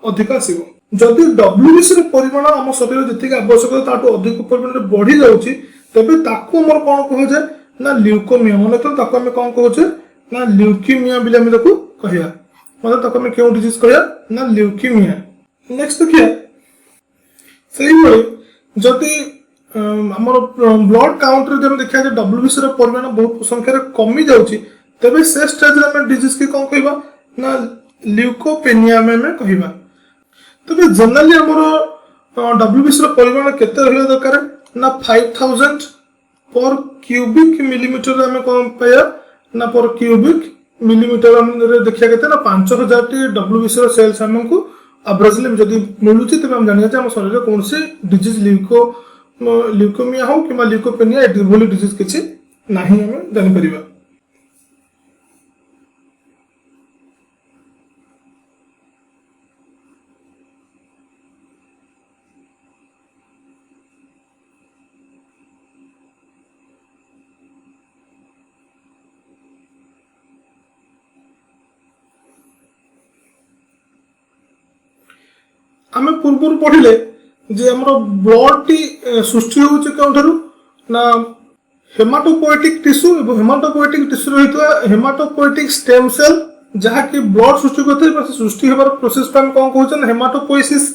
अधिक आसो। जदि WBC परिमाण आम शरीर जी आवश्यकता अधिक परिमाण बढ़ी जाऊँगी तेज ताकू आम कौन कहुए ना ल्यूकोमिया मन तो आम कौन कहुचे ना ल्यूकीमिया भी आम कहया मतलब ताको में क्यों डिजीज कहया ना ल्यूकीमिया। नेक्स्ट देखिए से जदि हमर ब्लड काउंट रे जब देखा जे WBC रो परिमाण बहुत संख्या रे कमी जाउची तबे से स्टेज रे हम डिजीज के कोन कहबा ना ल्यूकोपेनिया में कहबा। तबे जनरली हमर WBC रो परिमाण केते रहला दरकार ना 5000 पर क्यूबिक मिलीमीटर हम कोन पाया ना पर क्यूबिक मिलीमीटर रे देखिया केते ना 5000 टी WBC रो सेल्स हमको एवरेजली जदि मिलुची तबे हम जानिया जे हम शरीर रे कोन से डिजीज ल्यूकोमिया हो कि ल्यूकोपेनिया एभली डिजीज किछि नाही हम जानि परिबा। आम पूर्व पढ़िले जे हमर ब्लड टी सृष्टि होउचे कोठारु ना हेमाटोपोएटिक टिश्यू एवं हेमाटोपोएटिक टिश्यू रहितवा हेमाटोपोएटिक स्टेम सेल जहा कि ब्लड सृष्टि करते हैं सृष्टि होबार प्रोसेस को हम कौन कहउछन हेमाटोपोएसिस।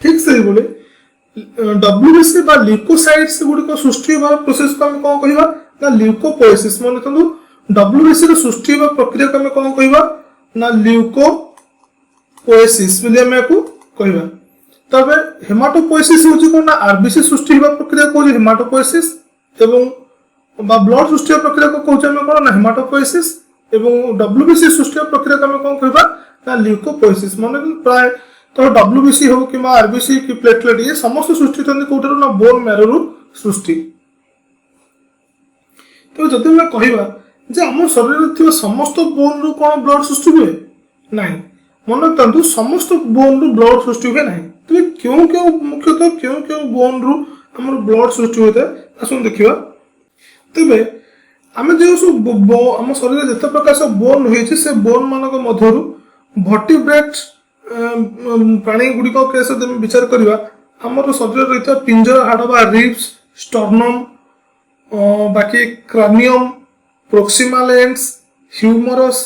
ठीक से बोले WBC बा ल्यूकोसाइट्स गुडी को सृष्टि होबार प्रोसेस को हम कौन कहबा ना ल्यूकोपोएसिस। मन तंदु WBC रो सृष्टि होबा प्रक्रिया को हम कौन कहबा ना ल्यूकोपोएसिस बोले हम को कहबा। तबे हेमाटोपोएसिस होची कोन ना RBC सृष्टि होबा प्रक्रिया को हेमाटोपोएसिस एवं बा ब्लड सृष्टि प्रक्रिया को कहउछ हम कोन ना हेमाटोपोएसिस एवं WBC सृष्टि प्रक्रिया को हम कोन कहबा ना ल्यूकोपोएसिस। माने प्राय तो WBC हो कि RBC कि प्लेटलेट ये समस्त सृष्टि तंदी कोठरो ना बोन मैरो रु सृष्टि। तो जदि हम कहबा जे हम शरीर रे थिबा समस्त बोन रु कोन ब्लड सृष्टि हुए नाही मन रखु समस्त बोन रु ब्लड सृष्टि हुए ना तेज क्यों क्यों मुख्यतः क्यों क्यों बोन रु आम ब्लड सृष्टि होता है आस देखा। तेरे आम जो सब आम शरीर जिते प्रकार सब बोन रही से बोन मान मध्य भर्टिब्रेट प्राणी गुड़िक केस विचार करवा आमर शरीर रही पिंजर हाड़ बा रिब्स स्टर्नम बाकी क्रानियम प्रोक्सिमा लेंस ह्यूमरस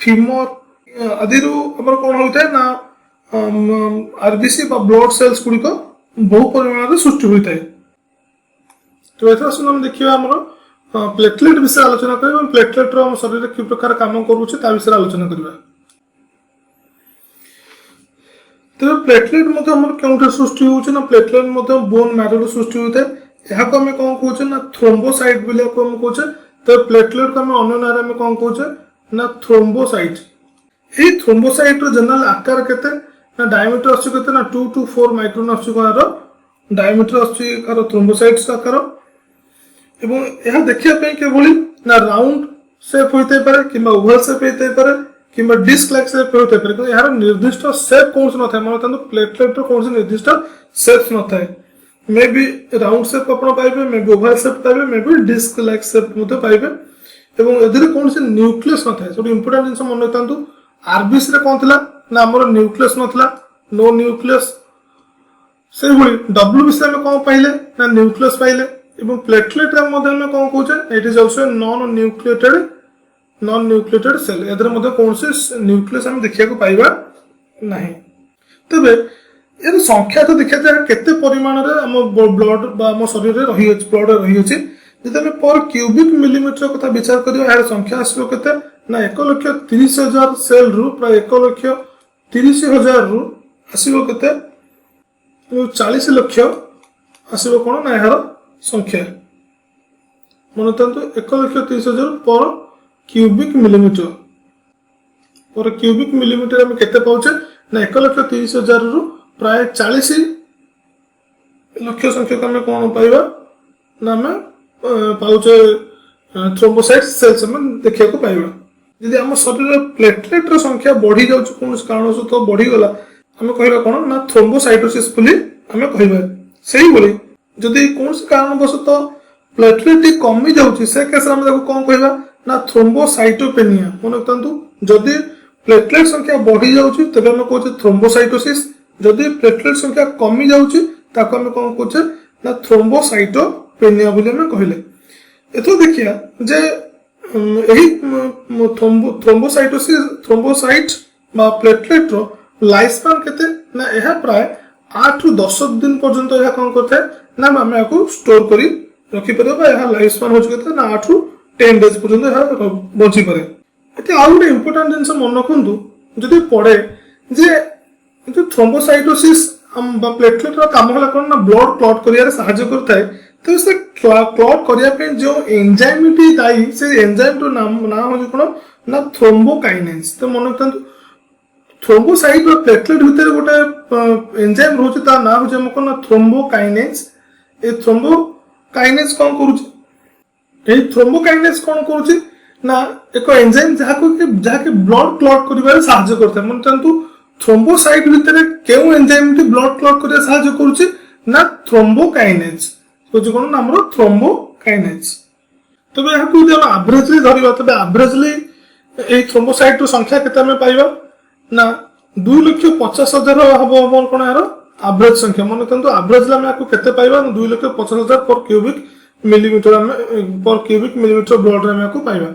फीमर आदि आम कौन होता है ना RBC बा ब्लड सेल्स गुड़िक बहु परिमाण सृष्टि होता है। तो एथर सुन देखिए आम प्लेटलेट विषय आलोचना करें प्लेटलेट रो शरीर कि प्रकार काम करुचे ता विषय आलोचना करबा। तो प्लेटलेट मते हमर केउठे सृष्टि होउचे ना प्लेटलेट मते बोन मैरो सृष्टि होता है यहा को हम कोन कहउचे ना थ्रोम्बोसाइट बोले को हम कहउचे। तो प्लेटलेट को हम अन्य नाम में कोन कहउचे ना थ्रोम्बोसाइट। ए थ्रोम्बोसाइट रो जनरल आकार केते ना डायमीटर अछि केते ना 2 to 4 माइक्रोन अछि कार डायमीटर अछि कार थ्रोम्बोसाइट्स आकार एवं यह देखिया पे केवल ना राउंड शेप होते पारे किबा ओवल शेप होते पारे किबा डिस्क लाइक शेप होते पारे कि यार निर्दिष्ट शेप कोन से न थाए माने तंदु प्लेटलेट रो कोन से निर्दिष्ट शेप न थाए मे बी राउंड शेप अपन पाइबे मे बी ओवल शेप पाइबे may be disc like shape मते पाइबे एवं एदिरे कोन से न्यूक्लियस न थाए सब इंपोर्टेंट जिंस मन तंदु RBC रे कोन थिला ना हमर न्यूक्लियस नथला नो न्यूक्लियस से भली WBC में कोन पाइले ना न्यूक्लियस पाइले एवं प्लेटलेट रे मध्य में कोन कहउचे it is also non nucleated cell एदर मध्य कोन से न्यूक्लियस हम देखिया को पाइबा नाही। तबे एर संख्या तो देखिया जा केते परिमाण रे हम ब्लड बा हम शरीर रे रही अछि ब्लड रही अछि जते पर क्यूबिक मिलीमीटर कथा विचार करियो यार संख्या आसो केते ना 1,30,000 सेल रु प्राय 1,30,000 रु आसीबो केते 40 लाख आसीबो कोन ना यार संख्या मन तंतु 1,30,000 पर क्यूबिक मिलीमीटर हम केते पाउचे ना 1,30,000 रु प्राय 40 लक्ष संख्यक आम कौन पाइबा ना आम पाउचे थ्रोम्बोसाइट सेल्स आम देखा पाइबा। यदि आम शरीर प्लेटलेट संख्या बढ़ी जाऊँ कौन कारण तो बढ़ीगला आम कह कौन ना थ्रोम्बोसाइटोसिस आम कह से जदि कौन कारणवशत प्लेटलेट कमी जाऊँगी से केस कौन कहवा ना थ्रोम्बोसाइटोपेनिया। मन रखता जदि प्लेटलेट संख्या बढ़ी जाऊँगी तेज आम कहे थ्रोम्बोसाइटोसिस, जदि प्लेटलेट संख्या कमी जाऊँगी ताको आम कौन कहे ना थ्रोम्बोसाइटोपेनिया बोली आम कहले। एथो देखिया जे यही थ्रोम्बोसाइटोसिस थ्रोम्बोसाइट बा प्लेटलेट रो लाइफ स्पान केते ना यह प्राय 8 रु 10 दिन पर्यंत यह कौन करता है ना आम या स्टोर करी रखी पारे यह लाइफ स्पान हो ना 8 रु 10 डेज पर्यंत यह बची पारे। ये आउ गोटे इंपोर्टाट जिनस मन रखु जदि पड़े जे थ्रोम्बोसाइटोसिस प्लेटलेट काम है कौन ना ब्लड क्लॉट कर साहाय्य करता है। तो से क्लॉट करने जो एंजाइम दायी से एंजाइम रो ना हो कौन ना थ्रोम्बोकाइनेज। तो मन रखता थ्रोम्बोसाइट और प्लेटलेट भितर गोटे एंजाइम रोचे ता ना हो कौन ना थ्रोम्बोकाइनेज। ए थ्रोम्बोकाइनेज कौन करुचे थ्रोम्बोकाइनेज कौन करुचे ना एक एंजाइम जहाँकि ब्लड क्लॉट कर साहाय्य करता है। मन रखता थ्रोम्बोसाइट भितर केउ एंजाइम ब्लड क्लॉट कर साहाय्य करुचे ना थ्रोम्बोकाइनेज होची कौन ना हमरो थ्रोम्बोकाइनेज। तबे यह को जब एवरेजली धरिबा तबे एवरेजली ए थ्रोम्बोसाइट रो संख्या केते हम पाइबा ना 2,50,000 हबो हमर कोन यार एवरेज संख्या। मन तंतु एवरेजली हम याको केते पाइबा 2,50,000 पर क्यूबिक मिलीमीटर हम पर क्यूबिक मिलीमीटर ब्लड हम याको पाइबा।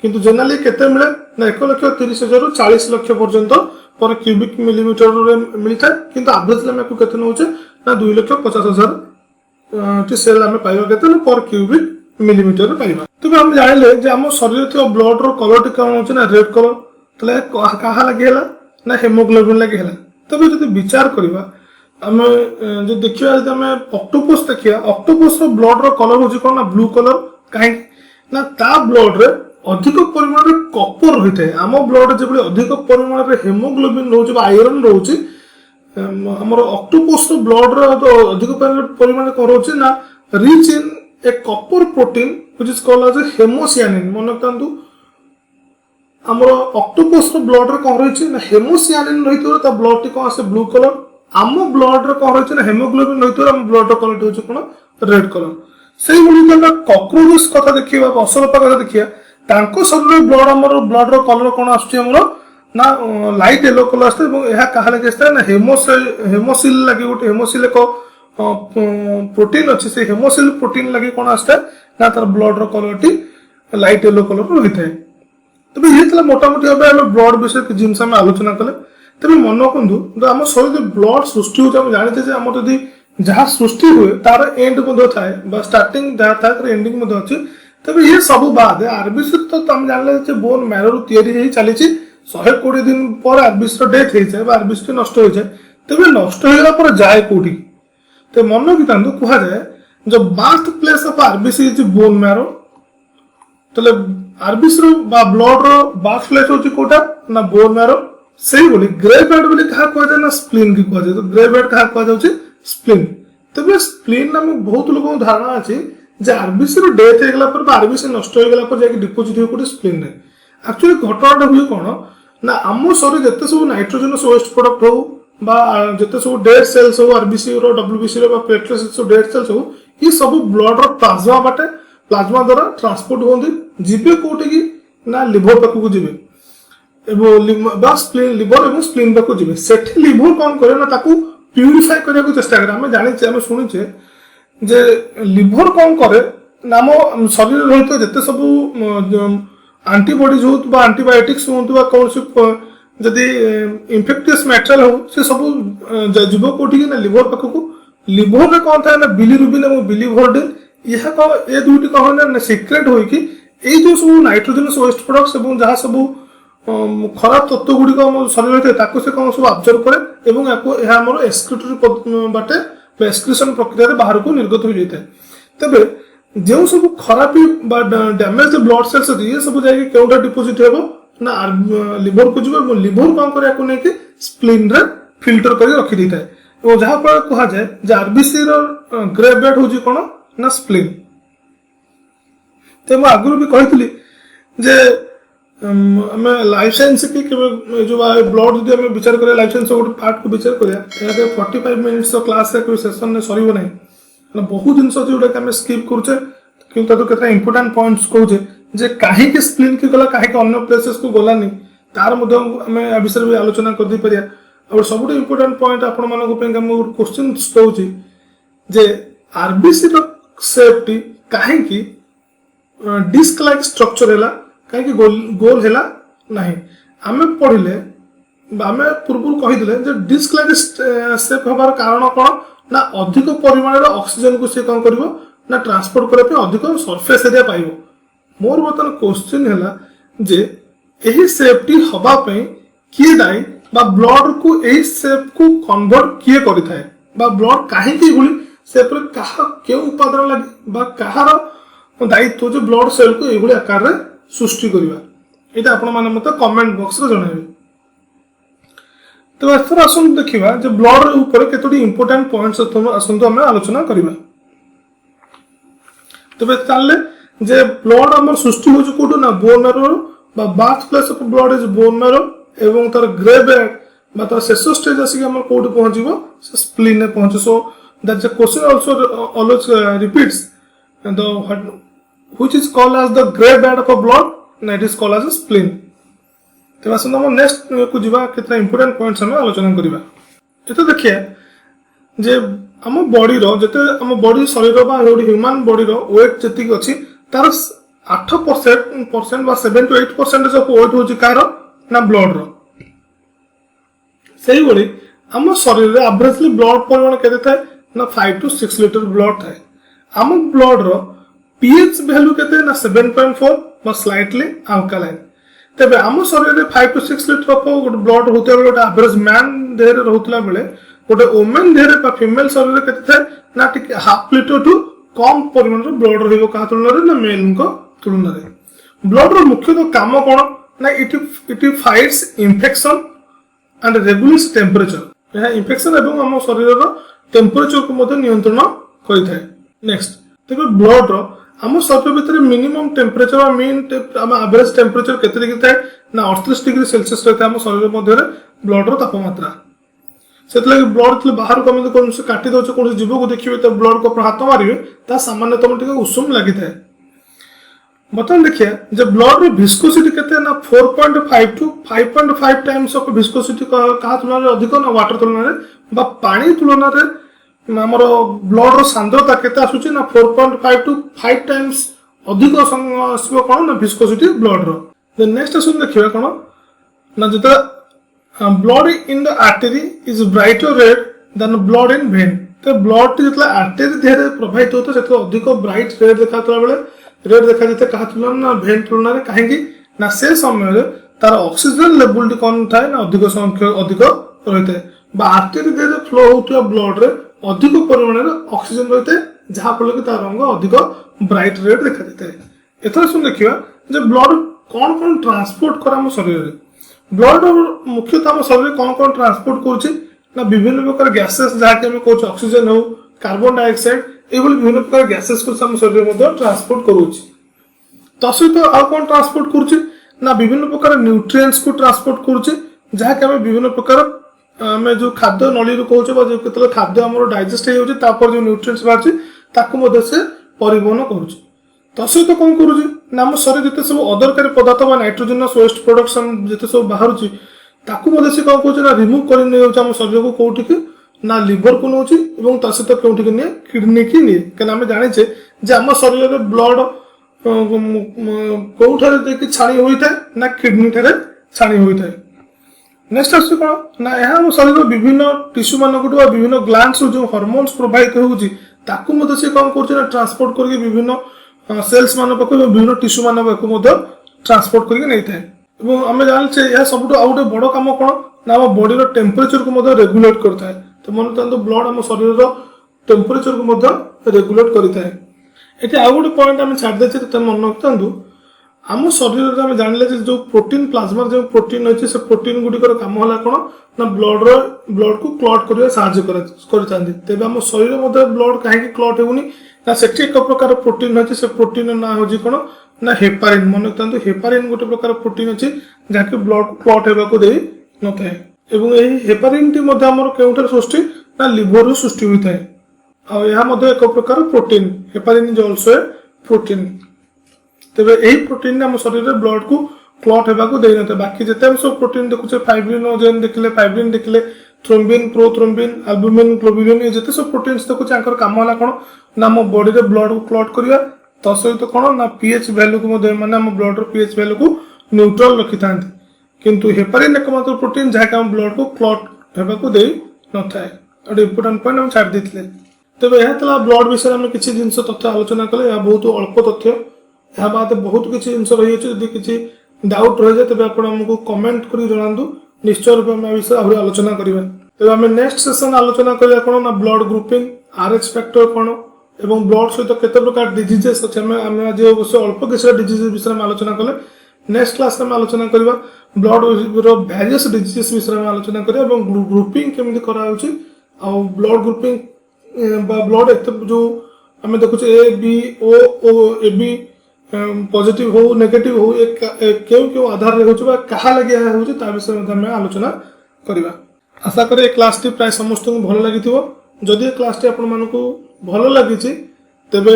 किंतु जनरली केते मिले ना 1,30,000 रु 40 लाख पर्यंत पर क्यूबिक मिलीमीटर रे मिलता है। किंतु एवरेजली हम याको केते नउचे ना 2,50,000 टी सेल आम पाइबा केते पर क्यूबिक मिलीमीटर पाइबा। तबे हम जानिले जे हम शरीर थो ब्लड रो कलर टी कोन होचे ना रेड कलर तले काहा लागि हैला ना हेमोग्लोबिन लागि हैला। तबे जदि विचार करबा हम जे देखिया जे हम ऑक्टोपस देखिया ऑक्टोपस रो ब्लड रो कलर होचे कोन ना ब्लू कलर काहे ना ता ब्लड रे अधिक परिमाण रे कॉपर होइते। हम ब्लड जे बले अधिक परिमाण रे हेमोग्लोबिन रहउचे बा आयरन रहउचे हमर ऑक्टोपस रो ब्लड रो अधिक परिमाण करोचे ना rich in a copper protein which is called as hemocyanin. मन रखतांतु हमर ऑक्टोपस रो ब्लड रे कोन रहइचे ना हेमोसियानिन रहितो ता ब्लड टी कोन आसे ब्लू कलर। आम ब्लड रे कोन रहइचे ना हेमोग्लोबिन रहितो हम ब्लड रो कलर होचे कोन रेड कलर। सेही बोली जब कॉकरोचेस कथा देखिबा असलपा कथा देखिया तांको शरीर ब्लड हमर ब्लड रो कलर कोन आछे हमर ना लाइट येलो कलर आस्ते यह कहा लगे ना हेमोसिल लगे गोटे हेमोसिल एक प्रोटीन अच्छे से हेमोसिल प्रोटीन लगे कौन आसता ना तार ब्लड रो कलर टी लाइट येलो कलर रही है। तबे ये मोटामोटी भाव ब्लड विषय जिनस आम आलोचना कले। तबे मन रखु आम शरीर ब्लड सृष्टि होते जाने आम जदि जहाँ सृष्टि हुए तार एंड थाए स्टार्टिंग जहाँ थाए तार एंडिंग अच्छे। तबे ये सब बाद आरबीसी तो आम जान बोन मैरो तैयारी चली 120 दिन पर आरबीसी डेथ हो जाए आरबीसी नष्ट हो जाए। तेज नष्ट हो जाए कौटी तो मन रखता कह जाए जो birth place of RBC is bone marrow. तो आरबीसी ब्लड रो बर्थ प्लेस होची कोटा ना बोन मैरो। से बोली ग्रेवयार्ड बोली कहा कह जाए ना स्प्लीन की कह जाए। तो ग्रेवयार्ड कहा कह जाए स्प्लीन। तबे स्प्लीन नाम बहुत लोगों धारणा अच्छी जे आरबीसी रो डेथ हो गला पर आरबीसी नष्ट हो गला पर जाके डिपोजिट हो कोटे स्प्लीन रे। एक्चुअली घटनाटा हुए कौन ना आम शरीर जिते सब नाइट्रोजनस वेस्ट प्रोडक्ट हो जिते सब डेड सेल्स हो आरबीसी रो डब्ल्यूबीसी रो प्लेटलेट्स सब डेड सेल्स हो ये सब ब्लड रो प्लाज्मा बाटे प्लाज्मा द्वारा ट्रांसपोर्ट होंदी जीवे कोटे की ना लिवर पाखु जीवे एवं स्प्लीन लिवर एवं स्प्लीन पाखु जीवे। सेठी लिवर कौन करे ना ताकू प्यूरिफाई करने को चेष्टा करे। आम जानी आम शुणुचे जे लिवर कौन करे ना आम शरीर रही जिते सब आंटीबॉडीज हो आंटीबायोटिक्स हो कौन सी जदि इन्फेक्टियस मैटेरियल हो से सब जीव कोठी ना लिवर पाखक लिवर में कौन था ना बिलिरुबिन और बिलिवर्डिन यह ए दुईटी कौन ना सिक्रेट हो जो सब नाइट्रोजनस वेस्ट प्रोडक्ट्स और जहाँ सब खराब तत्व गुड़िक शरीर होता है से कौन सब अब्जर्व करे और एक्सक्रीटरी बाटे एक्सक्रीशन प्रक्रिया बाहर को निर्गत हो जाता है। तबे जो सब खराबी डैमेज ब्लड सेल्स ये सब जाके केउटा डिपोजिट हेबो ना लिवर को जीव लिवर कौन करने नहीं कि स्प्लीन रे फिल्टर कर रखी दी थाए और जहाँ पर कहा जाए जे आरबीसी रो ग्रे बेड होची कोन ना स्प्लीन। तो मैं आगु भी कही जे आम लाइफ साइंस की जो ब्लड जब आम विचार करें लाइफ साइंस गोटे पार्ट को विचार करें 45 मिनिट्स क्लास सेसन सर ना बहुत जिन जोटा कि स्किप करुचे क्योंकि केतना इंपोर्टेंट पॉइंट्स कहूचे जे कहीं स्प्लीन की गला कहीं अन्य प्लेसेस को गलानी तार आम आ विषय भी आलोचना कर दी परिया। और सब इंपोर्टेंट पॉइंट आपण मानक क्वेश्चन कहूची जे आरबीसी रो सेफ्टी कहीं डिस्क लाइक स्ट्रक्चर है कहीं गोल है नहीं आम पढ़ले आम पूर्व कही डिस्क लाइक सेप हबार कारण कौन ना अधिक परिमाण ऑक्सीजन को सी कौन कर ना ट्रांसपोर्ट करने अधिक सरफेस एरिया पाइब। मोर बर्तमान क्वेश्चन है जे यही सेफ्टी हवाई किए दायी बा ब्लड को यही सेप को कन्वर्ट किए करिथाए बा ब्लड कहीं सेप के उपादान लगे बा कहार दायित्व जो ब्लड सेल को यही आकार में सृष्टि करवा यहाँ आपण मैंने मत कमेंट बॉक्स रे जणाइबे। तो एथर आसुन देखिबा जे ब्लड ऊपर केतोटी इंपोर्टेंट पॉइंट्स आसुन आम आलोचना करबा। तबे ताले जे ब्लड हमर सृष्टि होछ कोठो ना बोन मैरो बा birth place of blood is bone marrow एवं तार ग्रे बेड बा तार शेष स्टेज आसी हमर कोठो पहुंचीबो से स्प्लीन ने पहुंचे। So that the question also always repeats the which is called as the gray bed of a blood and it is called as a spleen। तो आसुन हम नेक्स्ट को जीवा कितना इंपोर्टेंट पॉइंट्स हम आलोचना करबा। एतो देखिए जे हम बॉडी रो जते हम बॉडी शरीर बा ह्यूमन बॉडी रो वेट जति अछि तार 8% बा 7 to 8% ऑफ वेट होची कार ना ब्लड रो। सही बोली हम शरीर रे एवरेजली ब्लड परिमाण केते थाए ना 5 to 6 लीटर ब्लड थाए। हम ब्लड रो पीएच वैल्यू केते ना 7.4 बा स्लाइटली अल्कालाइन। तबे हम शरीर रे 5 to 6 लीटर ऑफ ब्लड होते बेले गोटे एवरेज मैन देह रे रहउतला बेले गोटे वुमेन देह रे बा फीमेल शरीर रे केते थाए ना टिक हाफ लीटर टू कम परिमाण रो ब्लड रहिबो का तुलना रे ना मेल को तुलना रे। ब्लड रो मुख्य काम कोन ना it fights infection and regulates temperature. यह इन्फेक्शन एवं हम शरीर रो टेम्परेचर को मध्य नियंत्रण करिथाय। नेक्स्ट तबे ब्लड रो हम शरीर भीतर minimum temperature mean average temperature केते डिग्री थाए ना 38 डिग्री सेल्सियस रहता है हम शरीर मध्य ब्लड रो तापमात्रा। से ब्लड बाहर को कौन से काटी दौचे कौन जीव को देखिए तो ब्लड को हाथ मारे ता सामान्यतम टे उषुम लगी थाए। बर्तमान देखिए जब ब्लड रो विस्कोसिटी केते ना 4.5 to 5.5 टाइम्स ऑफ विस्कोसिटी का तुलना रे अधिक ना वाटर तुलना रे बा पानी तुलना रे हमर ब्लड रो सांद्रता केते आसुची ना 4.5 to 5 टाइम्स अधिक आसबो कोन ना विस्कोसिटी ब्लड रो। द नेक्स्ट आसुन देखिबा कोन ना जता blood in the artery is brighter red than blood in vein. तो ब्लड जतला आर्टरी देहरे प्रवाहित होतो सेतो अधिक ब्राइट रेड देखातला बेले रेड देखा जते कहा तुलना ना वेन तुलना रे काहेकि ना से समय रे तार ऑक्सीजन लेवल कोन थाए ना अधिक संख्या अधिक रहते बा आर्टरी देहरे फ्लो होतो ब्लड रे अधिक परिमाण में ऑक्सीजन रहते जहाँ फल कि तार रंग अधिक ब्राइट रेड देखा देता है। एथर सुन देखिबा जे ब्लड कौन कौन ट्रांसपोर्ट करा हम शरीर रे। ब्लड मुख्यतः हम शरीर कौन कौन ट्रांसपोर्ट करूची ना विभिन्न प्रकार गैसेस जहाँ कि हम कहूँ ऑक्सीजन हो कार्बन डाइऑक्साइड एभली विभिन्न प्रकार गैसेस को हम शरीर में ट्रांसपोर्ट करूची। तो सहित आ कौन ट्रांसपोर्ट करूची ना विभिन्न प्रकार न्यूट्रिएंट्स को ट्रांसपोर्ट करूची जहाँ कि हम विभिन्न प्रकार आम जो खाद्य नली कहूँ जो खाद्य आम डाइजेस्ट हो जो न्यूट्रिएंट्स बाहर ताकू से परिवहन करुच्ची। तो सहित कौन करुच्ची ना आम शरीर जिते सब अदरकारी पदार्थ नाइट्रोजनस वेस्ट प्रोडक्शन जिते सब बाहर ताकू से कौन करुच्ची ना रिमूव कर आम शरीर को कौटी की ना लिवर को नौ सहित कौटी की निए किडनी की निए कहीं आम जाचे जे आम शरीर में ब्लड कौठार छाणी होता है ना किडनी ठारे छाणी होता है। नेक्स्ट आस कौन ना यह शरीर विभिन्न टिश्यू मानक विभिन्न ग्लैंड्स जो हार्मोन्स प्रवाहित होउची ताकू मते से कौन कर ट्रांसपोर्ट करके विभिन्न सेल्स मान पाक विभिन्न टिश्यू मान पाक ट्रांसपोर्ट करके नहीं थाए। आम जाने यह सब आउ गोटे बड़ कम कौन ना आम बॉडी टेम्परेचर को रेगुलेट करता है। तो मन था ब्लड आम शरीर टेम्परेचर को रेगुलेट करता है। ये आउ गोटे पॉइंट आम छाड़ दे मन रखता आम शरीर में जानले जो प्रोटीन प्लाज्मा जो प्रोटीन अच्छे से प्रोटीन गुड़िकर कम है कौन ना ब्लड को क्लॉट कर साहय तेज आम शरीर ब्लड कहीं क्लॉट होनी ना से एक प्रकार प्रोटीन अच्छे से प्रोटीन ना हूँ कौन ना हेपारिन मन रखता हेपारिन गोटे प्रकार प्रोटीन अच्छी जहाँकि ब्लड को क्लॉट होगा दे न था हेपारिन टी के सृष्टि ना लिवर रु सृष्टि होता है एक प्रकार protein heparin is also a protein तेरे यही प्रोटीन आम शरीर में ब्लड को क्लॉट होगा दे न बाकी जिते सब प्रोटीन देखुचे फाइब्रिनोजेन देखिले फाइब्रिन देखिले थ्रोम्बिन प्रोथ्रोम्बिन एल्बुमिन ग्लोबुलिन जिते सब प्रोटीन देखुचे कम है कौन ना मो बॉडी रे ब्लड को क्लॉट करवा तो सहित कौन ना पीएच वैल्यू को माने आम ब्लड पीएच वैल्यू को न्यूट्रल रखी था किंतु हेपारिन एकमात्र प्रोटीन जहाँकि आम ब्लड को क्लॉट होगा दे न था गोटे इंपोर्टाट पॉइंट हम छाड़ देते तेज यह ब्लड विषय में किसी जिन तथ्य आलोचना कले यह बहुत अल्प तथ्य यह बाद बहुत किसी जिन रही है किसी डाउट रही जाए तेज आपको कमेंट कर जनातु निश्चय रूप में विषय आहरी आलोचना करवा तेज आम नेक्स्ट सेशन आलोचना करा कौन ना ब्लड ग्रुपिंग आरएच फैक्टर कौन एवं ब्लड सहित केते प्रकार डिजीजेस अच्छे आज अवश्य अल्प किसी डिजीज विषय में आलोचना कले नेक्स्ट क्लास में आलोचना करवा ब्लड वेरियस डिजीजेस विषय में आलोचना करवा ग्रुपिंग केमी करा ब्लड ग्रुपिंग ब्लड एत जो आम देखुचे A B O A B positive हो नेगेटिव हो क्यों क्यों आधार रे होछि बा कहा लगे होछि ता विषय में आलोचना करवा आशा करे क्लास टी प्राय समस्त को भल लागिथिबो जदि क्लास टी आपण मानको भल लागिछि तेबे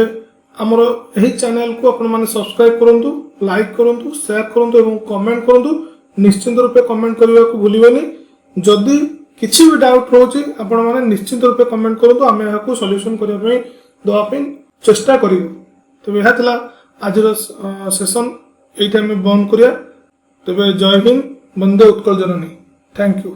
हमर एही चैनल को आपण माने सब्सक्राइब करंतु लाइक करंतु शेयर करंतु एवं कमेंट करंतु निश्चित रूपे कमेंट करबा को भूलिबेनी जदि किसी भी डाउट रोचे आपण माने निश्चित रूपे कमेंट करंतु आमे यहा को सॉल्यूशन करबा पई दवा पई चेष्टा करिवो तो यह थला आज सेशन एटा में बंद करिया तबे जय हिंद वंदे उत्कल जननी थैंक यू।